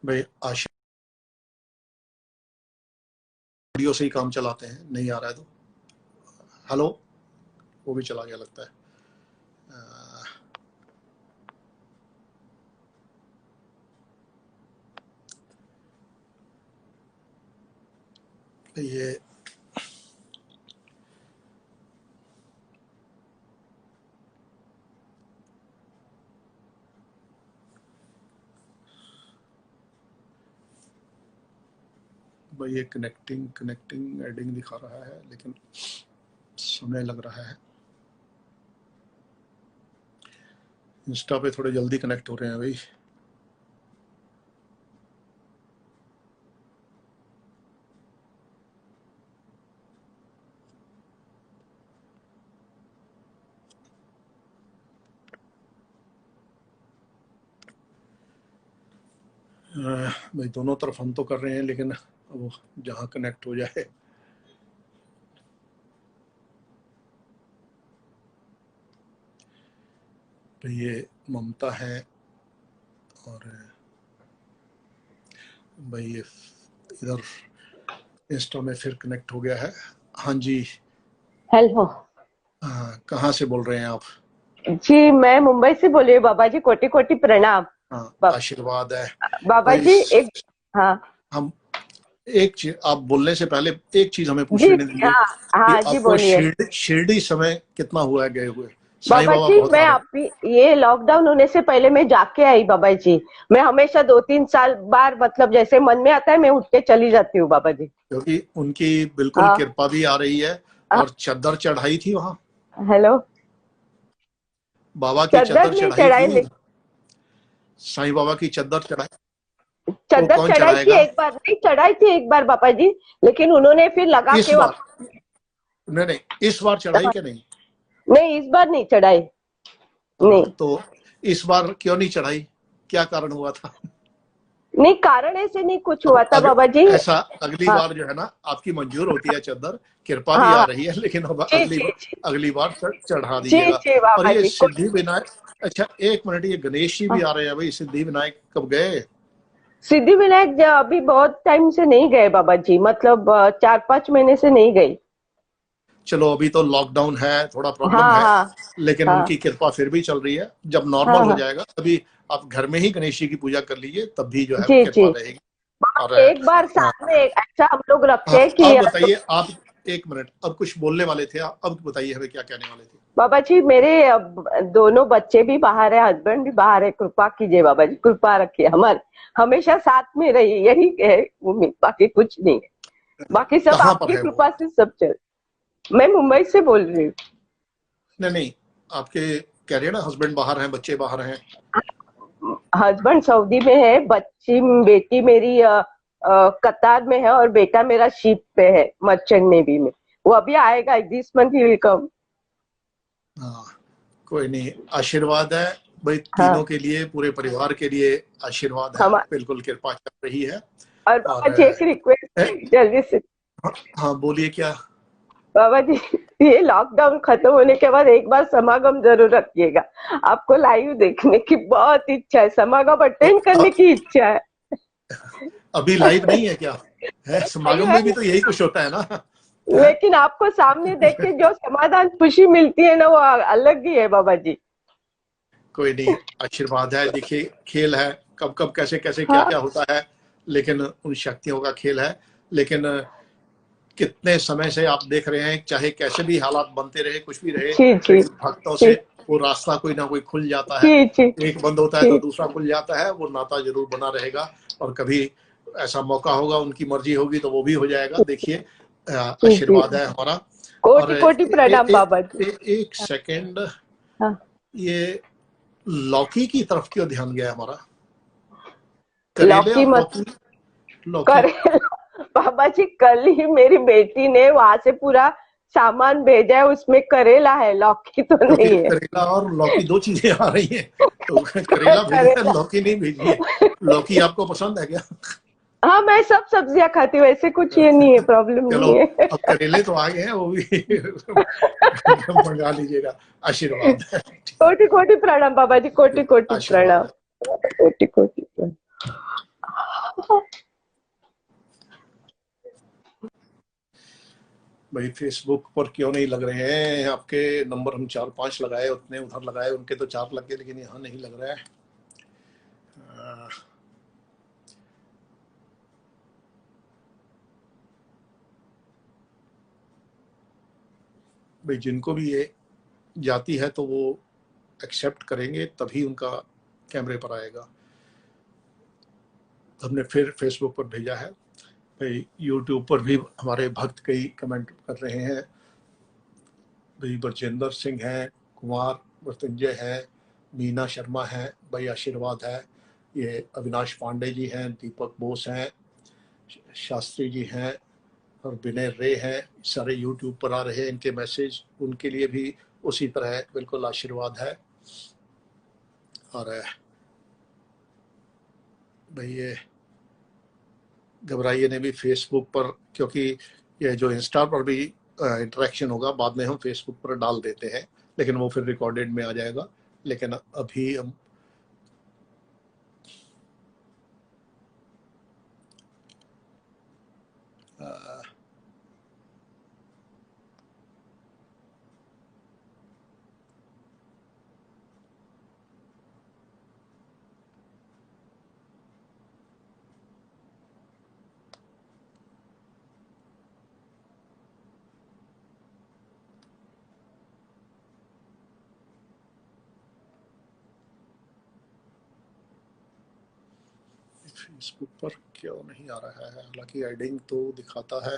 भाई आशा वीडियो से ही काम चलाते हैं, नहीं आ रहा है तो हेलो, वो भी चला गया लगता है। ये भाई ये कनेक्टिंग कनेक्टिंग एडिंग दिखा रहा है लेकिन समय लग रहा है। इंस्टा पे थोड़े जल्दी कनेक्ट हो रहे हैं भाई। भाई दोनों तरफ हम तो कर रहे हैं लेकिन अब जहाँ कनेक्ट हो जाए। तो ये ममता है और भाई ये इधर इंस्टा में फिर कनेक्ट हो गया है। हाँ जी, हेलो। कहाँ से बोल रहे हैं आप? जी मैं मुंबई से बोल रही हूँ बाबा जी, कोटि कोटि प्रणाम। हाँ, आशीर्वाद है बाबा जी। एक हम एक चीज, आप बोलने से पहले एक चीज हमें पूछने दीजिए। हाँ जी बोलिए। शिरडी समय कितना हुआ है गए हुए? बाबा जी मैं आपकी ये लॉकडाउन होने से पहले मैं जाके आई बाबा जी। मैं हमेशा 2-3 साल बार मतलब जैसे मन में आता है मैं उठ के चली जाती हूँ बाबा जी, क्योंकि उनकी बिल्कुल कृपा भी आ रही है। और चद्दर चढ़ाई थी वहाँ? हेलो, बाबा की चद्दर चढ़ाई थी? साईं बाबा की चद्दर चढ़ाई चढ़ाई थी एक बार, नहीं चढ़ाई थी एक बार बाबा जी, लेकिन उन्होंने फिर लगा के नहीं, इस बार चढ़ाई क्या? नहीं इस बार नहीं चढ़ाई। नहीं तो इस बार क्यों नहीं चढ़ाई? क्या कारण हुआ था? नहीं कारण ऐसे नहीं कुछ हुआ था बाबा जी। ऐसा अगली बार जो है ना आपकी मंजूर होती है चद्दर, कृपा भी आ रही है, लेकिन अब अगली बार चढ़ा दीजिएगा। और ये सिद्धि विनायक, अच्छा 1 मिनट, ये गणेश जी भी आ रहे हैं भाई। सिद्धि विनायक कब गए? सिद्धि विनायक अभी बहुत टाइम से नहीं गए बाबा जी, मतलब 4-5 महीने से नहीं गई। चलो अभी तो लॉकडाउन है, थोड़ा प्रॉब्लम है, लेकिन उनकी कृपा फिर भी चल रही है। जब नॉर्मल हो जाएगा तभी आप घर में ही गणेश जी की पूजा कर लीजिए, तब भी जो है कृपा रहेगी। और एक बार साल में ऐसा हम लोग रखते हैं कि आप बताइए, आप 1 मिनट, अब कुछ बोलने वाले थे, अब बताइए हमें क्या कहने वाले थे? बाबा जी मेरे दोनों बच्चे भी बाहर है, हस्बैंड भी बाहर है, कृपा कीजिए बाबा जी, कृपा रखिए हमारे, हमेशा साथ में रहिए, यही है उम्मीद, बाकी कुछ नहीं है, बाकी सब कहाँ पर आपकी है वो? कृपा से सब चल। मैं मुंबई से बोल रही हूँ। नहीं नहीं, आपके कह रहे हैं ना हस्बैंड बाहर हैं, बच्चे बाहर हैं। हस्बैंड सऊदी में है, बच्ची बेटी मेरी कतार में है, और बेटा मेरा शिप पे है, मर्चेंट नेवी में। वो अभी आएगा, this month he will come. हाँ, कोई नहीं, आशीर्वाद है भाई तीनों हाँ के लिए, पूरे परिवार के लिए आशीर्वाद है, हम। बिल्कुल कृपा चल रही है। और और बाबा जी एक रिक्वेस्ट है, जल्दी से। हाँ हाँ, बोलिए क्या? बाबा जी ये लॉकडाउन खत्म होने के बाद एक बार समागम जरूर रखिएगा, आपको लाइव देखने की बहुत इच्छा है, समागम तो अटेंड करने की इच्छा है। अभी लाइव नहीं है क्या? है, समागम में भी तो यही कुछ होता है ना। है? लेकिन आपको सामने देख के जो समाधान खुशी मिलती है ना, वो अलग ही है बाबा जी। कोई नहीं, आशीर्वाद है। देखिए खेल है, कब कब कैसे कैसे क्या क्या हाँ होता है, लेकिन उन शक्तियों का खेल है। लेकिन कितने समय से आप देख रहे हैं, चाहे कैसे भी हालात बनते रहे, कुछ भी रहे, जी जी लेकिन भक्तों जी से वो रास्ता कोई ना कोई खुल जाता है। जी जी एक बंद होता है तो जी दूसरा खुल जाता है, वो नाता जरूर बना रहेगा। और कभी ऐसा मौका होगा, उनकी मर्जी होगी तो वो भी हो जाएगा। देखिए, जी जी। आशीर्वाद है हमारा। और कोटि कोटि प्रणाम बाबा जी। एक सेकंड, हाँ ये लौकी की तरफ क्यों ध्यान गया हमारा? करेले लौकी और मत लौकी, लौकी। करे बाबा जी, कल ही मेरी बेटी ने वहां से पूरा सामान भेजा है, उसमें करेला है, लौकी तो क्योंकि नहीं है। करेला और लौकी दो चीजें आ रही हैं, तो करेला भेज रहे हैं, करेला। लौकी नहीं भेजी है। लौकी आपको पसंद है क्या? हाँ मैं सब सब्जियां खाती हूँ, ऐसे कुछ ये नहीं है, प्रॉब्लम चलो, नहीं है। अब करेले तो आ गए हैं, वो भी मंगा लीजिएगा। आशीर्वाद है। कोटि कोटि प्रणाम बाबा जी, कोटि कोटि आशीर्वाद प्रणाम। है। कोटि कोटि प्रणाम। भाई फेसबुक पर क्यों नहीं लग रहे हैं आपके नंबर? हम 4 5 लगाए, उतने उधर लगाए, उनके तो 4 लग गए, लेकिन यहाँ नहीं लग रहा है। भाई जिनको भी ये जाती है तो वो एक्सेप्ट करेंगे, तभी उनका कैमरे पर आएगा। हमने फिर फेसबुक पर भेजा है। भाई यूट्यूब पर भी हमारे भक्त कई कमेंट कर रहे हैं। भाई बरजिंदर सिंह हैं, कुमार मृत्युंजय हैं, मीना शर्मा हैं, भाई आशीर्वाद है। ये अविनाश पांडे जी हैं, दीपक बोस हैं, शास्त्री जी हैं, और विनय रे हैं। सारे यूट्यूब पर आ रहे हैं इनके मैसेज, उनके लिए भी उसी तरह बिल्कुल आशीर्वाद है। और भाई ये घबराइए ने भी फेसबुक पर, क्योंकि ये जो इंस्टा पर भी इंटरेक्शन होगा, बाद में हम फेसबुक पर डाल देते हैं, लेकिन वो फिर रिकॉर्डेड में आ जाएगा। लेकिन अभी हम फेसबुक पर क्यों नहीं आ रहा है? हालांकि एडिंग तो दिखाता है।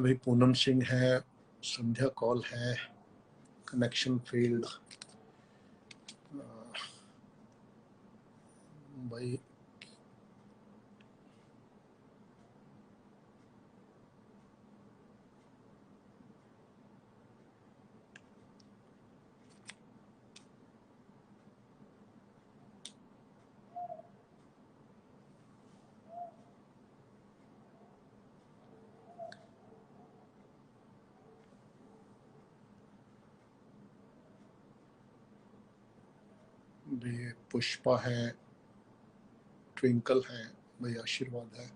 भाई पूनम सिंह है, संध्या कॉल है, कनेक्शन फील्ड। भाई भाई पुष्पा है, ट्विंकल है, भाई आशीर्वाद है।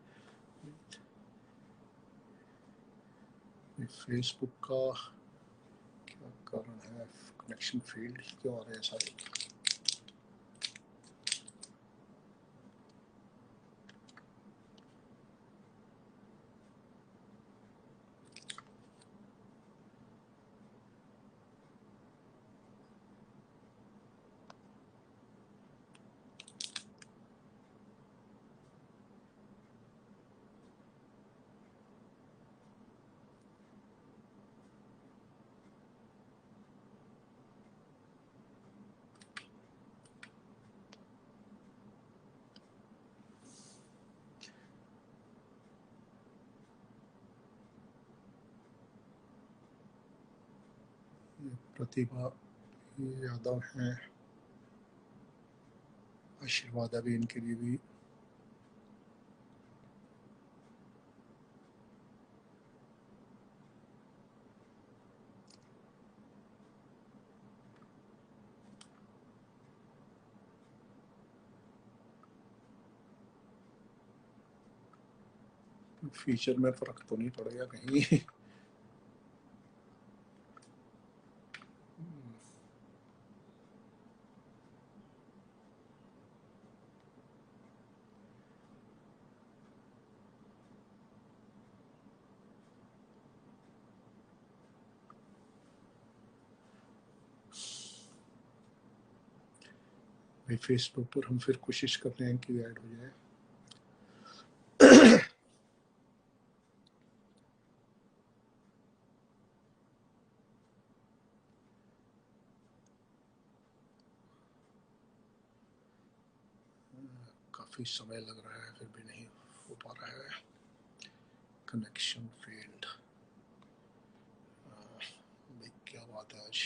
फेसबुक का कारण है कनेक्शन फील्ड क्यों आ रहे हैं सारे। प्रतिभा यादव हैं, आशीर्वाद अभी इनके लिए भी फीचर में फर्क तो नहीं पड़ेगा कहीं। भाई फेसबुक पर हम फिर कोशिश कर रहे हैं कि ऐड हो जाए। काफी समय लग रहा है फिर भी नहीं हो पा रहा है। कनेक्शन फेल्ड, भाई क्या बात है आज।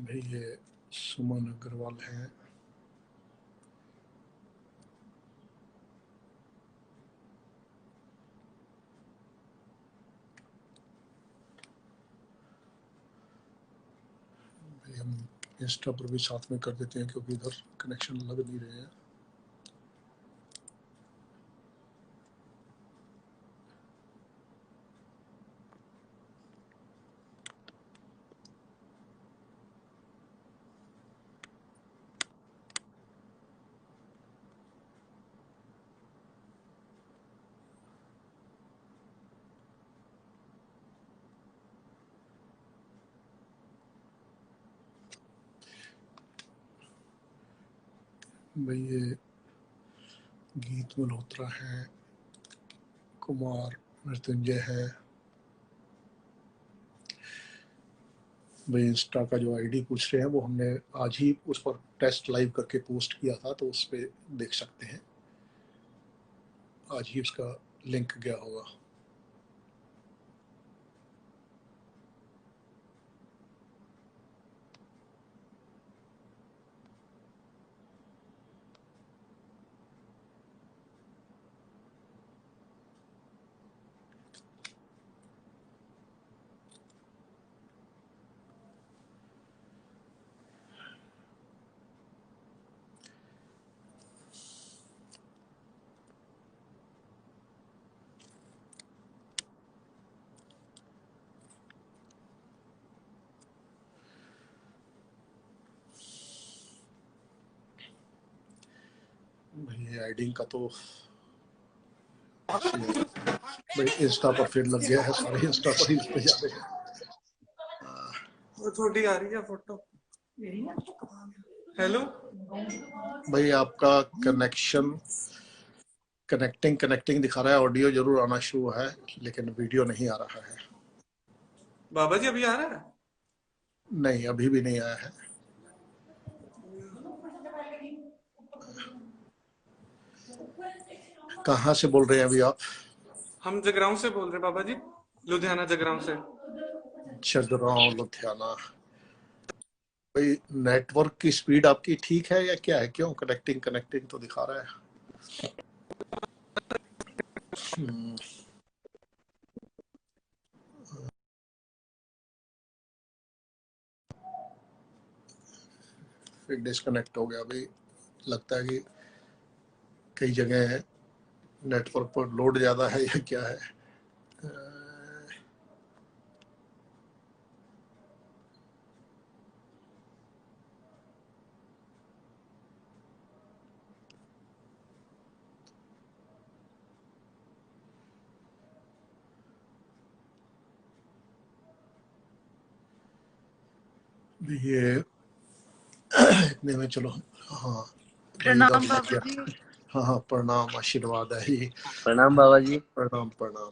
भाई ये सुमन अग्रवाल हैं, भाई हम इंस्टा पर भी साथ में कर देते हैं क्योंकि इधर कनेक्शन लग नहीं रहे हैं। भाई ये गीत मल्होत्रा है, कुमार मृत्युंजय है। भाई इंस्टा का जो आईडी पूछ रहे हैं वो हमने आज ही उस पर टेस्ट लाइव करके पोस्ट किया था, तो उस पर देख सकते हैं, आज ही उसका लिंक गया होगा। भाई आईडी का तो भाई इंस्टा पर फिर लग गया है, सारे इंस्टा पर ही पे जा रहे हैं। वो छोटी आ रही है फोटो। हेलो भाई आपका कनेक्टिंग दिखा रहा है, ऑडियो जरूर आना शुरू है लेकिन वीडियो नहीं आ रहा है। बाबा जी अभी आ रहा है? नहीं, अभी भी नहीं आया है। कहाँ से बोल रहे हैं अभी आप? हम जगरांव से बोल रहे हैं बाबा जी, लुधियाना जगरांव से। जगरांव लुधियाना। भाई नेटवर्क की स्पीड आपकी ठीक है या क्या है? क्यों कनेक्टिंग कनेक्टिंग तो दिखा रहा है। फिर डिस्कनेक्ट हो गया। अभी लगता है कि कई जगह नेटवर्क पर लोड ज्यादा है या क्या है। ये इतने में चलो। हाँ प्रणाम बाबा जी। हाँ हाँ, प्रणाम, आशीर्वाद है ही। प्रणाम बाबा जी। प्रणाम प्रणाम।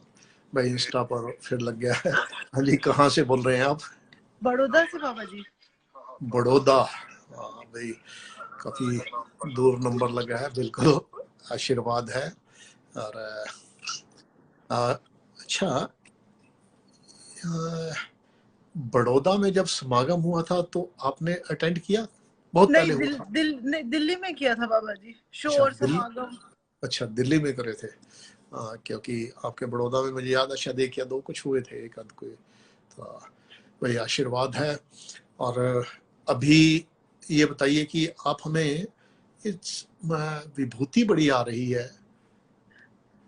भाई इंस्टा पर फिर लग गया है। हाँ जी, कहाँ से बोल रहे हैं आप? बड़ौदा से बाबा जी। बड़ौदा। हाँ भाई, काफी दूर नंबर लगा है। बिल्कुल आशीर्वाद है। और अच्छा, बड़ौदा में जब समागम हुआ था तो आपने अटेंड किया? बहुत नहीं, पहले हुआ था। दिल्ली में किया था बाबा जी, शो अच्छा, और समागम। अच्छा, दिल्ली में करे थे। क्योंकि आपके बड़ौदा में मुझे याद है शायद एक या दो कुछ हुए थे, एक आध कोई। तो वही आशीर्वाद है। और अभी ये बताइए कि आप हमें इस विभूति बड़ी आ रही है।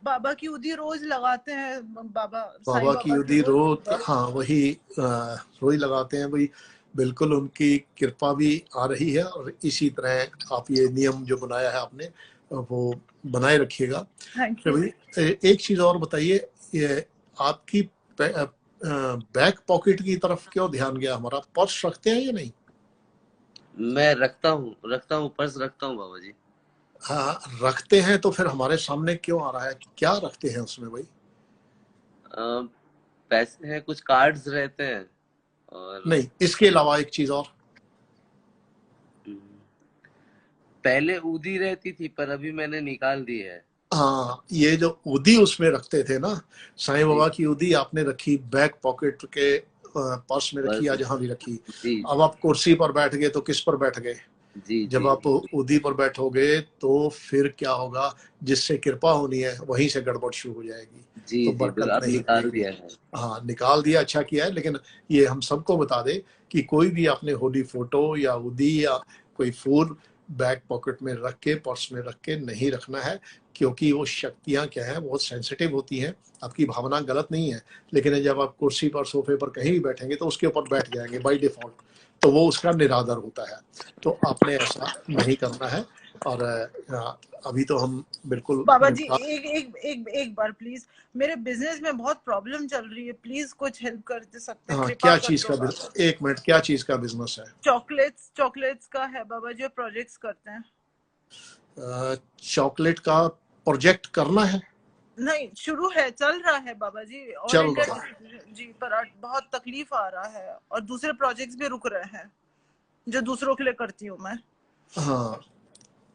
बाबा की उदी रोज लगाते हैं बाबा, साईं बाबा की उदी रोज, हाँ वही रोज लगाते हैं। वही बिल्कुल, उनकी कृपा भी आ रही है। और इसी तरह आप ये नियम जो बनाया है आपने वो बनाए रखिएगा। थैंक तो यू। भाई एक चीज और बताइए, ये आपकी बैक पॉकेट की तरफ क्यों ध्यान गया हमारा? पर्स रखते हैं या नहीं? मैं रखता हूँ पर्स रखता हूँ बाबा जी। हाँ रखते हैं, तो फिर हमारे सामने क्यों आ रहा है? क्या रखते हैं उसमें भाई? पैसे हैं, कुछ कार्ड्स रहते हैं और नहीं, इसके अलावा एक चीज और। पहले उदी रहती थी पर अभी मैंने निकाल दी है। हाँ, ये जो उदी उसमें रखते थे ना, साईं बाबा की उदी आपने रखी बैक पॉकेट के पर्स में रखी या जहां भी रखी। जी, अब आप कुर्सी पर बैठ गए तो किस पर बैठ गए? जी, जब जी, आप उदी पर बैठोगे तो फिर क्या होगा? जिससे कृपा होनी है वहीं से गड़बड़ शुरू हो जाएगी। जी, तो जी, बरकत अब नहीं निकाल मिलेगी। दिया है। हाँ निकाल दिया, अच्छा किया है। लेकिन ये हम सबको बता दे कि कोई भी आपने होली फोटो या उदी या कोई फूल बैक पॉकेट में रख के, पर्स में रख के नहीं रखना है। क्योंकि वो शक्तियां क्या है, बहुत सेंसिटिव होती हैं। आपकी भावना गलत नहीं है, लेकिन जब आप कुर्सी पर, सोफे पर कहीं भी बैठेंगे तो उसके ऊपर बैठ जाएंगे बाय डिफॉल्ट, तो वो उसका निरादर होता है। तो आपने ऐसा नहीं करना है। और अभी तो हम बिल्कुल बाबा जी एक बार प्लीज, मेरे बिजनेस में बहुत प्रॉब्लम चल रही है, प्लीज कुछ हेल्प कर दे सकते हैं? हाँ, कृपा क्या कर चीज दो का बाबा। एक मिनट, क्या चीज का बिजनेस है? चॉकलेट्स का है बाबा जी, प्रोजेक्ट्स करते हैं। चॉकलेट का प्रोजेक्ट करना है? नहीं, शुरू है, चल रहा है बाबा जी, ऑल चल इंडिया रहा है। जी, पर बहुत तकलीफ आ रहा है और दूसरे प्रोजेक्ट्स भी रुक रहे हैं जो दूसरों के लिए करती हूँ मैं। हाँ,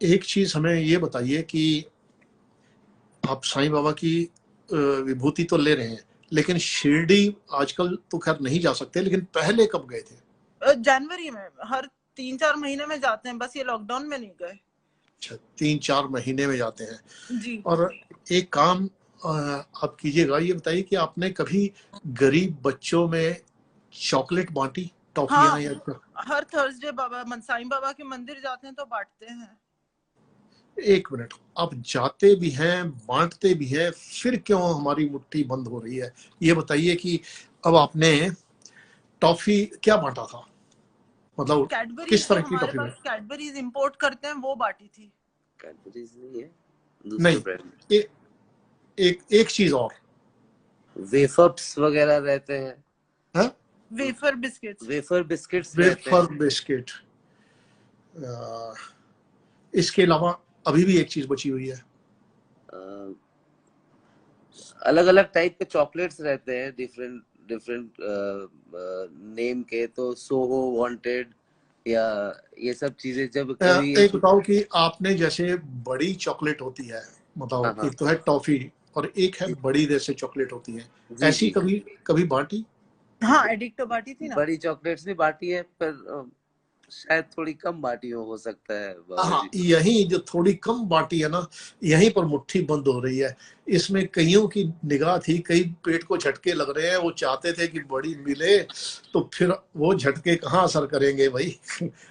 एक चीज हमें ये बताइए कि आप साईं बाबा की विभूति तो ले रहे हैं, लेकिन शिरडी आजकल तो खैर नहीं जा सकते, लेकिन पहले कब गए थे? जनवरी में, हर 3-4 महीने में जाते हैं, बस ये लॉकडाउन में नहीं गए। अच्छा, 3-4 महीने में जाते हैं जी। और एक काम आप कीजिएगा, ये बताइए कि आपने कभी गरीब बच्चों में चॉकलेट बांटी, टॉफियां हाँ, या? हर थर्सडे बाबा साईं बाबा के मंदिर जाते हैं तो बांटते हैं। एक मिनट, आप जाते भी हैं, बांटते भी हैं, फिर क्यों हमारी मुट्ठी बंद हो रही है? ये बताइए कि अब आपने टॉफी क्या बांटा था? मतलब कैडबरीज, किस जो तरह की हमारे टॉफी पास बांटी? कैडबरीज इंपोर्ट करते हैं वो बांटी थी। कैडबरीज नहीं है, दूसरे नहीं, ब्रांड। एक चीज और। वेफर्स वगैरह रहते हैं। है? Wafer biscuits. वेफर बिस्किट्स रहते हैं। Wafer biscuit. इसके अलावा अभी भी एक चीज बची हुई है। अलग अलग टाइप के चॉकलेट्स रहते हैं, डिफरेंट डिफरेंट नेम के, तो सोहो वांटेड या ये सब चीजें जब कभी एक बताओ कि आपने जैसे बड़ी चॉकलेट होती है, बताओ, हाँ, हाँ। एक तो है टॉफी और एक है बड़ी जैसे चॉकलेट होती है, जी, ऐसी जी। कभी कभी बांटी? हाँ एडिक्ट तो बांटी थी ना। बड़ी चॉकलेट्स भी बांटी है, पर शायद थोड़ी कम बांटी हो सकता है बाबा हाँ, जी। यही जो थोड़ी कम बाटी है ना, यहीं पर मुट्ठी बंद हो रही है। इसमें कईयों की निगाह थी, कई पेट को झटके लग रहे हैं, वो चाहते थे कि बड़ी मिले, तो फिर वो झटके कहाँ असर करेंगे भाई।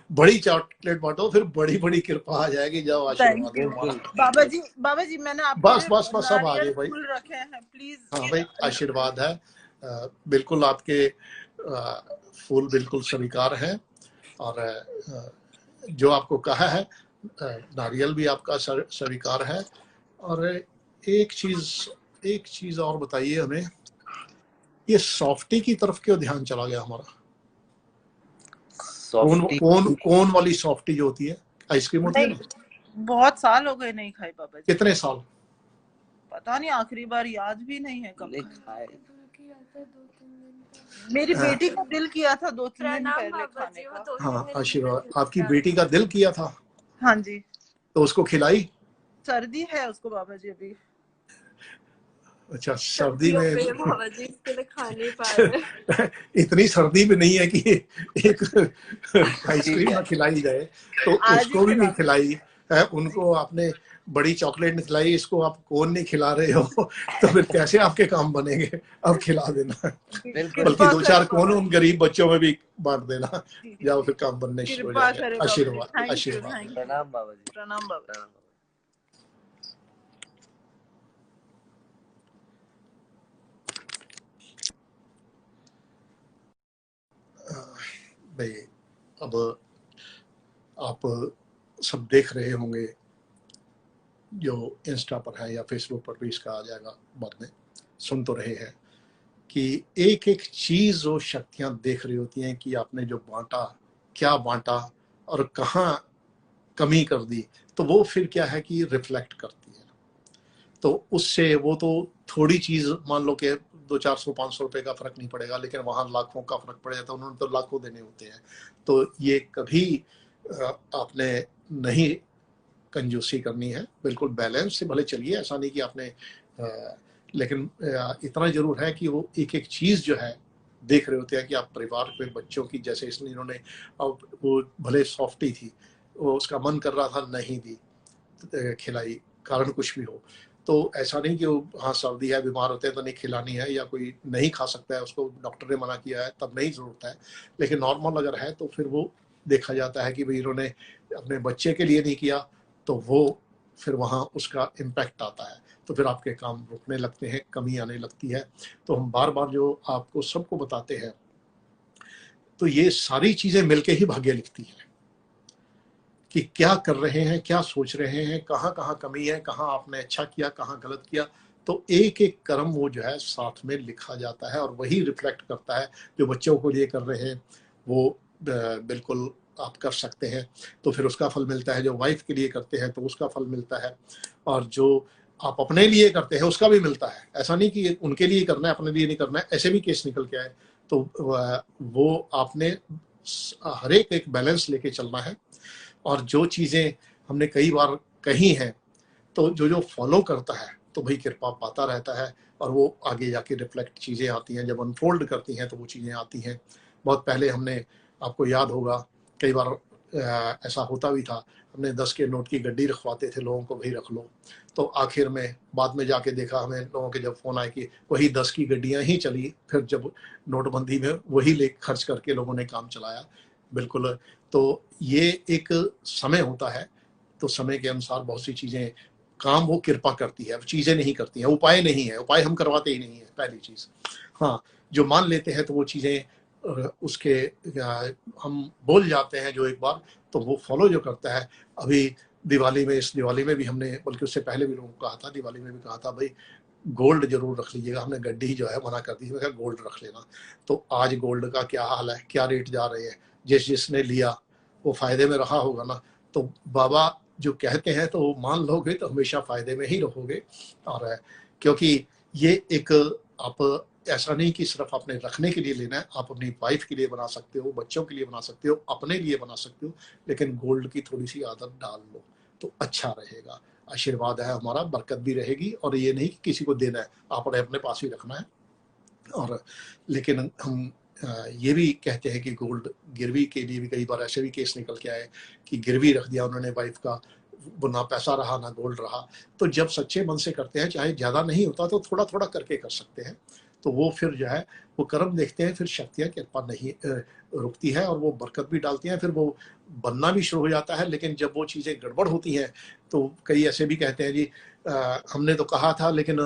बड़ी चॉकलेट बांटो, फिर बड़ी बड़ी कृपा आ जाएगी। जाओ, आशीर्वाद थैंक यू बिल्कुल। बाबा जी मैंने आपके बस लिए बस बस सब आ नारियल गए भाई। फूल रखे हैं प्लीज। हाँ भाई, आशीर्वाद है। बिल्कुल आपके फूल बिल्कुल स्वीकार हैं। और जो आपको कहा है, नारियल भी आपका स्वीकार है। और एक चीज और बताइए हमें, ये सॉफ्टी की तरफ क्यों ध्यान चला गया हमारा? कौन सॉफ्टी कौन कौन वाली सॉफ्टी जो होती है, आइसक्रीम होती है नहीं ना? बहुत साल हो गए नहीं खाई बाबा जी। कितने साल? पता नहीं, आखिरी बार याद भी नहीं है कब नहीं खाई। खाए। मेरी बेटी का दिल किया था 2-3 दिन प्रणाम पहले बाबा खाने जी, वो का। 2-3 हाँ, दिन आशीर्वाद। पहले आपकी बेटी का दिल किया था, हाँ जी। तो उसको खिलाई? सर्दी है उसको बाबा जी अभी। अच्छा, सर्दी में बाबा जी इसके लिए खा नहीं पा रहे। इतनी सर्दी में नहीं है कि एक आइसक्रीम ठीक ना है। खिलाई जाए, तो आज ही उसको भी नहीं खिला खिलाई है। उनको आपने बड़ी चॉकलेट नहीं खिलाई, इसको आप कौन नहीं खिला रहे हो, तो फिर कैसे आपके काम बनेंगे? अब खिला देना, बिल्कुल। बल्कि कृपा 2-4 करें कौन बाबा उन गरीब बच्चों में भी बांट देना। जी। जाओ, फिर काम बनने शुरू हो कृपा जाएंगे। करें बाबा जी। आशीर्वाद, थैंक यू आशीर्वाद। Thank you. प्रणाम बाबा जी। प्रणाम बाबा। प्रणाम। भाई, अब आप सब देख रहे होंगे, जो इंस्टा पर है या फेसबुक पर भी इसका आ जाएगा बाद में, सुन तो रहे हैं कि एक एक चीज वो शक्तियां देख रही होती हैं कि आपने जो बांटा, क्या बांटा और कहाँ कमी कर दी, तो वो फिर क्या है कि रिफ्लेक्ट करती है। तो उससे वो तो थोड़ी चीज, मान लो कि 200-400-500 रुपए का फर्क नहीं पड़ेगा, लेकिन वहां लाखों का फर्क पड़ जाता है। उन्होंने तो लाखों देने होते हैं। तो ये कभी आपने नहीं कंजूसी करनी है, बिल्कुल बैलेंस से भले चलिए, ऐसा नहीं कि आपने लेकिन इतना जरूर है कि वो एक एक चीज जो है देख रहे होते हैं कि आप परिवार के बच्चों की, जैसे इसने इन्होंने, अब वो भले सॉफ्टी थी, वो उसका मन कर रहा था, नहीं दी, खिलाई, कारण कुछ भी हो, तो ऐसा नहीं कि वो, हाँ सर्दी है, बीमार होते हैं तो नहीं खिलानी है, या कोई नहीं खा सकता है, उसको डॉक्टर ने मना किया है तब नहीं जरूरत है। लेकिन नॉर्मल अगर है तो फिर वो देखा जाता है कि भाई इन्होंने अपने बच्चे के लिए नहीं किया, तो वो फिर वहाँ उसका इम्पैक्ट आता है, तो फिर आपके काम रुकने लगते हैं, कमी आने लगती है। तो हम बार बार जो आपको सबको बताते हैं, तो ये सारी चीजें मिलके ही भाग्य लिखती हैं कि क्या कर रहे हैं, क्या सोच रहे हैं, कहाँ कहाँ कमी है, कहाँ आपने अच्छा किया, कहाँ गलत किया। तो एक एक कर्म वो जो है साथ में लिखा जाता है, और वही रिफ्लेक्ट करता है। जो बच्चों को लिए कर रहे हैं वो बिल्कुल आप कर सकते हैं, तो फिर उसका फल मिलता है। जो वाइफ के लिए करते हैं तो उसका फल मिलता है, और जो आप अपने लिए करते हैं उसका भी मिलता है। ऐसा नहीं कि उनके लिए करना है, अपने लिए नहीं करना है, ऐसे भी केस निकल के आए। तो वो आपने हर एक बैलेंस लेके चलना है। और जो चीज़ें हमने कई बार कही हैं, तो जो जो फॉलो करता है तो भाई कृपा पाता रहता है, और वो आगे जाके रिफ्लेक्ट चीज़ें आती हैं, जब अनफोल्ड करती हैं तो वो चीज़ें आती हैं। बहुत पहले हमने, आपको याद होगा, कई बार ऐसा होता भी था, हमने 10 के नोट की गड्डी रखवाते थे लोगों को, भाई रख लो, तो आखिर में बाद में जाके देखा हमें लोगों के जब फ़ोन आए कि वही 10 की गड्डियाँ ही चली, फिर जब नोटबंदी में वही ले खर्च करके लोगों ने काम चलाया। बिल्कुल। तो ये एक समय होता है, तो समय के अनुसार बहुत सी चीज़ें, काम वो कृपा करती है, चीज़ें नहीं करती हैं, उपाय नहीं है, उपाय हम करवाते ही नहीं है, पहली चीज़। हाँ, जो मान लेते हैं तो वो चीज़ें उसके हम बोल जाते हैं जो एक बार, तो वो फॉलो जो करता है। अभी दिवाली में, इस दिवाली में भी हमने, बल्कि उससे पहले भी लोगों को कहा था, दिवाली में भी कहा था भाई गोल्ड जरूर रख लीजिएगा। हमने गड्डी जो है मना कर दी, मैं कहा गोल्ड रख लेना। तो आज गोल्ड का क्या हाल है, क्या रेट जा रहे हैं, जिसने लिया वो फायदे में रहा होगा ना। तो बाबा जो कहते हैं तो वो मान लोगे तो हमेशा फायदे में ही रहोगे। और क्योंकि ये एक आप ऐसा नहीं कि सिर्फ अपने रखने के लिए लेना है, आप अपनी वाइफ के लिए बना सकते हो, बच्चों के लिए बना सकते हो, अपने लिए बना सकते हो, लेकिन गोल्ड की थोड़ी सी आदत डाल लो तो अच्छा रहेगा। आशीर्वाद है हमारा, बरकत भी रहेगी, और ये नहीं कि किसी को देना है, आपने अपने पास ही रखना है। और लेकिन हम ये भी कहते हैं कि गोल्ड गिरवी के लिए भी कई बार ऐसे भी केस निकल के आए कि गिरवी रख दिया उन्होंने वाइफ का, वो ना पैसा रहा ना गोल्ड रहा। तो जब सच्चे मन से करते हैं, चाहे ज़्यादा नहीं होता तो थोड़ा थोड़ा करके कर सकते हैं, तो वो फिर जो है वो कर्म देखते हैं, फिर शक्तियाँ कृपा नहीं रुकती है और वो बरकत भी डालती हैं, फिर वो बनना भी शुरू हो जाता है। लेकिन जब वो चीज़ें गड़बड़ होती हैं तो कई ऐसे भी कहते हैं जी हमने तो कहा था लेकिन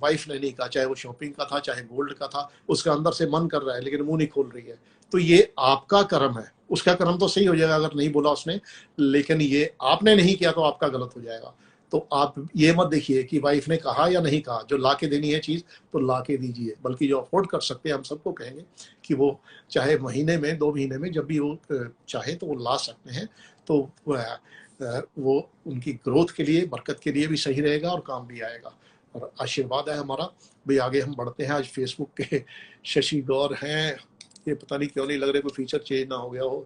वाइफ ने नहीं कहा, चाहे वो शॉपिंग का था चाहे गोल्ड का था, उसका अंदर से मन कर रहा है लेकिन मुंह नहीं खोल रही है। तो ये आपका कर्म है, उसका कर्म तो सही हो जाएगा अगर नहीं बोला उसने, लेकिन ये आपने नहीं किया तो आपका गलत हो जाएगा। तो आप ये मत देखिए कि वाइफ ने कहा या नहीं कहा, जो ला के देनी है चीज़ तो ला के दीजिए, बल्कि जो अफोर्ड कर सकते हैं हम सबको कहेंगे कि वो चाहे महीने में 2 महीने में जब भी वो चाहे तो वो ला सकते हैं। तो वो उनकी ग्रोथ के लिए, बरकत के लिए भी सही रहेगा और काम भी आएगा, और आशीर्वाद है हमारा। भाई आगे हम बढ़ते हैं। आज फेसबुक के शशि गौर हैं, ये पता नहीं क्यों नहीं लग रहे कोई फीचर चेंज ना हो गया हो।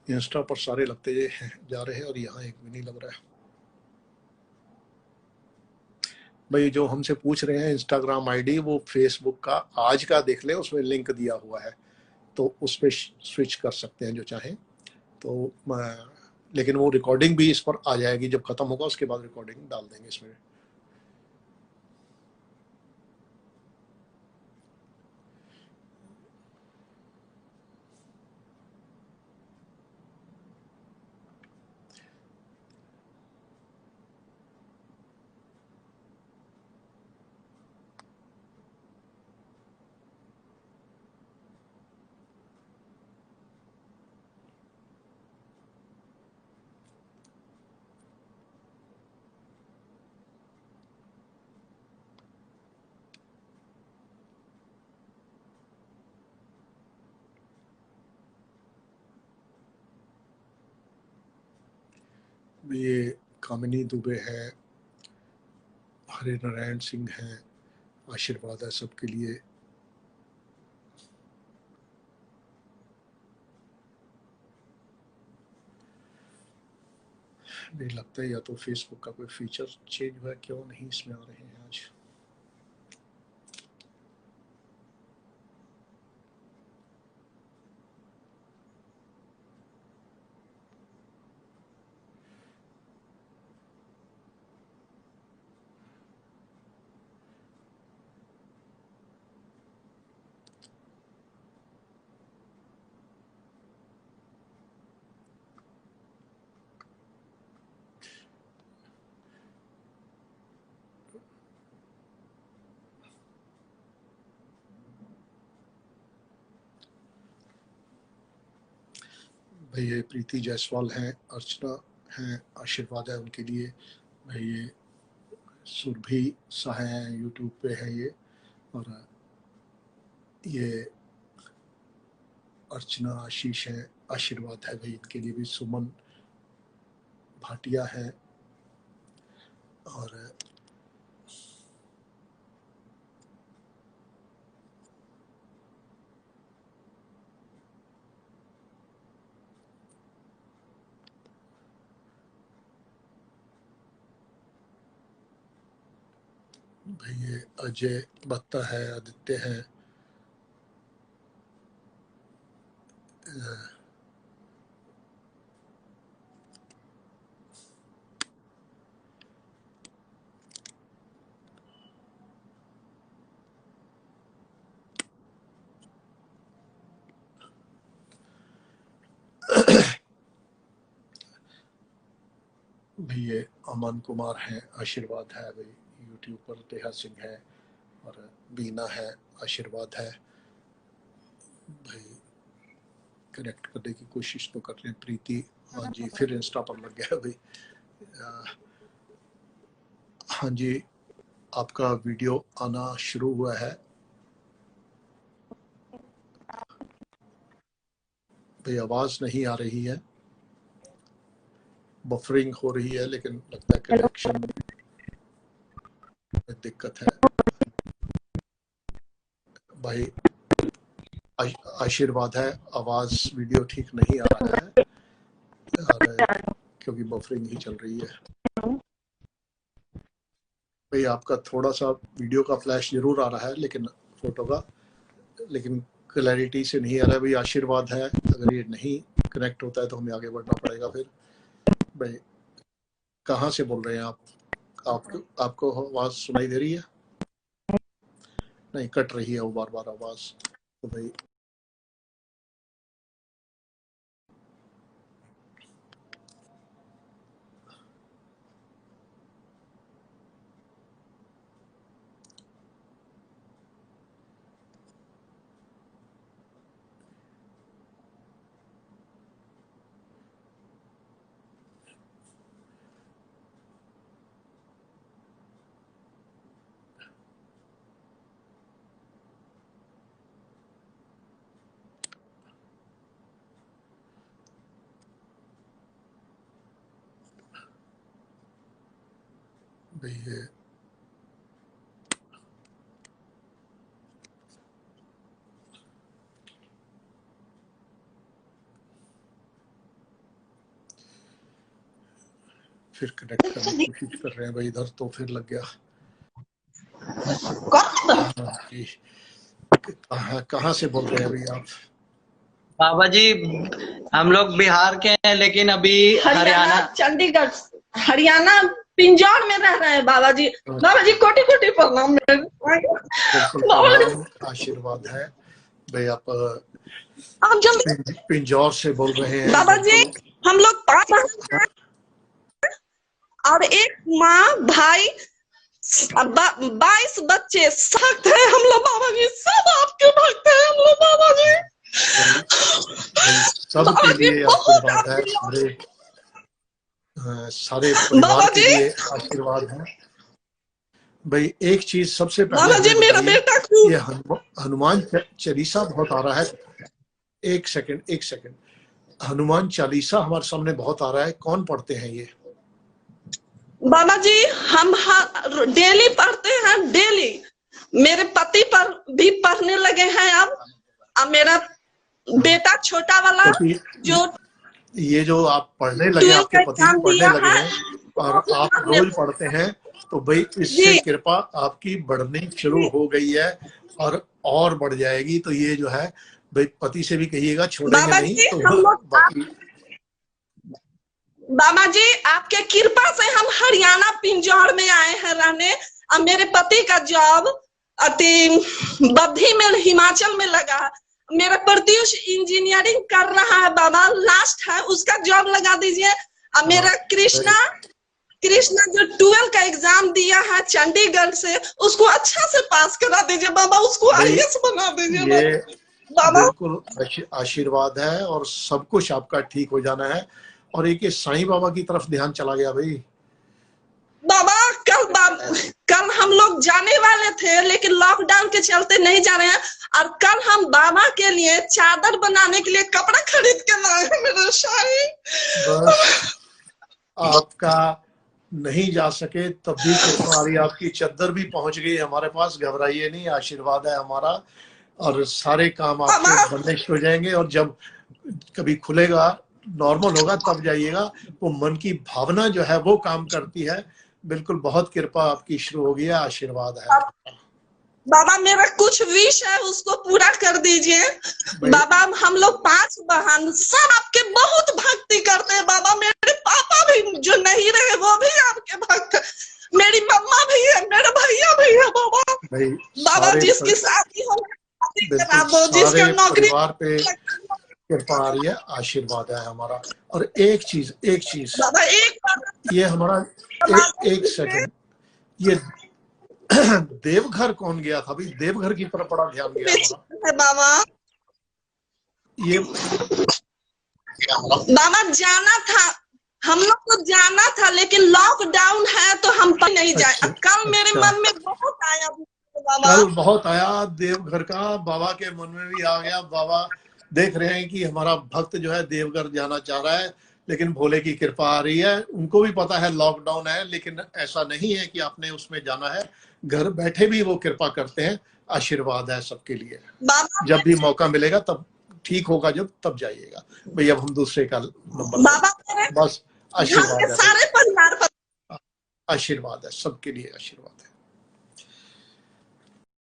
इंस्टा पर सारे लगते जा रहे हैं और यहाँ एक भी नहीं लग रहा है। भाई जो हमसे पूछ रहे हैं इंस्टाग्राम आईडी, वो फेसबुक का आज का देख ले, उसमें लिंक दिया हुआ है, तो उस पर स्विच कर सकते हैं जो चाहें। तो लेकिन वो रिकॉर्डिंग भी इस पर आ जाएगी, जब खत्म होगा उसके बाद रिकॉर्डिंग डाल देंगे इसमें। ये कामिनी दुबे है, हरे नारायण सिंह हैं, आशीर्वाद है सबके लिए। नहीं लगता है या तो फेसबुक का कोई फीचर चेंज हुआ है, क्यों नहीं इसमें आ रहे हैं आज। भाई ये प्रीति जायसवाल हैं, अर्चना हैं, आशीर्वाद है उनके लिए। भाई ये सुरभि सहाय हैं, यूट्यूब पे है ये, और ये अर्चना आशीष है, आशीर्वाद है भाई इनके लिए भी। सुमन भाटिया है, और भाई ये अजय बत्ता है, आदित्य है, भाई ये अमन कुमार है, आशीर्वाद है भाई यूट्यूब पर। देहा सिंह है और बीना है, आशीर्वाद है भाई। कनेक्ट करने की कोशिश तो कर रहे हैं प्रीति। हाँ जी, फिर इंस्टा पर लग गया भाई। हाँ जी, आपका वीडियो आना शुरू हुआ है। भाई आवाज नहीं आ रही है, बफरिंग हो रही है, लेकिन लगता है कनेक्शन में दिक्कत है। भाई आशीर्वाद है, आवाज वीडियो ठीक नहीं आ रहा है क्योंकि बफरिंग ही चल रही है। भाई आपका थोड़ा सा वीडियो का फ्लैश जरूर आ रहा है, लेकिन फोटो का, लेकिन क्लैरिटी से नहीं आ रहा है। भाई आशीर्वाद है, अगर ये नहीं कनेक्ट होता है तो हमें आगे बढ़ना पड़ेगा। फिर भाई कहाँ से बोल रहे हैं आप? आपको आवाज सुनाई दे रही है? नहीं, कट रही है वो बार बार आवाज। तो भाई ये फिर कनेक्ट करने की कोशिश कर रहे हैं भाई इधर, तो फिर लग गया। कहाँ से बोल रहे हैं भाई आप? बाबा जी हम लोग बिहार के हैं, लेकिन अभी हरियाणा चंडीगढ़ हरियाणा पिंजौर में रह रहे हैं बाबा जी। बाबा जी कोटि कोटि प्रणाम। आशीर्वाद है भाई। आप जब पिंजौर से बोल रहे हैं बाबा जी, हम लोग 5 बहन हैं और एक माँ भाई, 22 बच्चे भक्त हैं हम लोग बाबा जी, सब आपके भक्त हैं हम लोग बाबा जी। सबके लिए आशीर्वाद है, सारे परिवार के लिए आशीर्वाद है भाई। एक चीज सबसे बाबा जी, मेरा बेटा ये हनुमान चालीसा बहुत आ रहा है। एक सेकंड, हनुमान चालीसा हमारे सामने बहुत आ रहा है, कौन पढ़ते हैं ये? बाबा जी हम डेली पढ़ते हैं, डेली। मेरे पति पर भी पढ़ने लगे हैं अब मेरा बेटा छोटा वाला जो ये जो आप पढ़ने लगे, आपके पति पढ़ने लगे हैं और आप रोज पढ़ते हैं, तो भाई इससे कृपा आपकी बढ़नी शुरू हो गई है और बढ़ जाएगी। तो ये जो है भाई पति से भी कहिएगा, छोड़ेंगे नहीं तो बाकी। बाबा जी आपके कृपा से हम हरियाणा पिंजौर में आए हैं रहने। और मेरे पति का जॉब बद्धी में हिमाचल में लगा। मेरा प्रत्युष इंजीनियरिंग कर रहा है बाबा, लास्ट है, उसका जॉब लगा दीजिए। और मेरा कृष्णा जो 12 का एग्जाम दिया है चंडीगढ़ से, उसको अच्छा से पास करा दीजिए बाबा, उसको IAS बना दीजिए बाबा। बिल्कुल आशीर्वाद है और सब कुछ आपका ठीक हो जाना है। और एक साईं बाबा की तरफ ध्यान चला गया भाई। बाबा कल हम लोग जाने वाले थे, लेकिन लॉकडाउन के चलते नहीं जा रहे हैं। और कल हम बाबा के लिए चादर बनाने के लिए कपड़ा खरीद के लाए हैं मेरे साईं। बस आपका नहीं जा सके तब भी हमारी आपकी चादर भी पहुंच गई हमारे पास, घबराइए नहीं, आशीर्वाद है हमारा। और सारे काम आपके बनने हो जाएंगे। और जब कभी खुलेगा, नॉर्मल होगा, तब जाइएगा। वो मन की भावना जो है वो काम करती है। बिल्कुल, बहुत कृपा आपकी शुरू हो गई है, आशीर्वाद है। बाबा मेरा कुछ विश है उसको पूरा कर दीजिए बाबा। हम लोग 5 बहन सब आपके बहुत भक्ति करते हैं बाबा। मेरे पापा भी जो नहीं रहे वो भी आपके भक्त, मेरी मम्मा भी है, मेरे भैया भी है बाबा। बाबा जिसकी शादी हो करा दो, जिसका नौकरी पे कृपा आ रही है, आशीर्वाद है हमारा। और एक चीज बाबा, ये हमारा एक सेकंड, ये देवघर कौन गया था भाई? देवघर की तरफ बड़ा ध्यान गया हमारा बाबा। ये बाबा जाना था, हम लोग को जाना था, लेकिन लॉकडाउन है तो हम पर नहीं जाए। कल मेरे मन में बहुत आया बाबा, कल बहुत आया देवघर का, बाबा के मन में भी आ गया। बाबा देख रहे हैं कि हमारा भक्त जो है देवघर जाना चाह रहा है, लेकिन भोले की कृपा आ रही है। उनको भी पता है लॉकडाउन है, लेकिन ऐसा नहीं है कि आपने उसमें जाना है, घर बैठे भी वो कृपा करते हैं। आशीर्वाद है सबके लिए। बाबा जब भी मौका मिलेगा तब ठीक होगा, जब तब जाइएगा। भाई अब हम दूसरे का नंबर बाबा मेरे बस घर आशीर्वाद के है, सारे परिवार पर आशीर्वाद है सबके लिए, आशीर्वाद।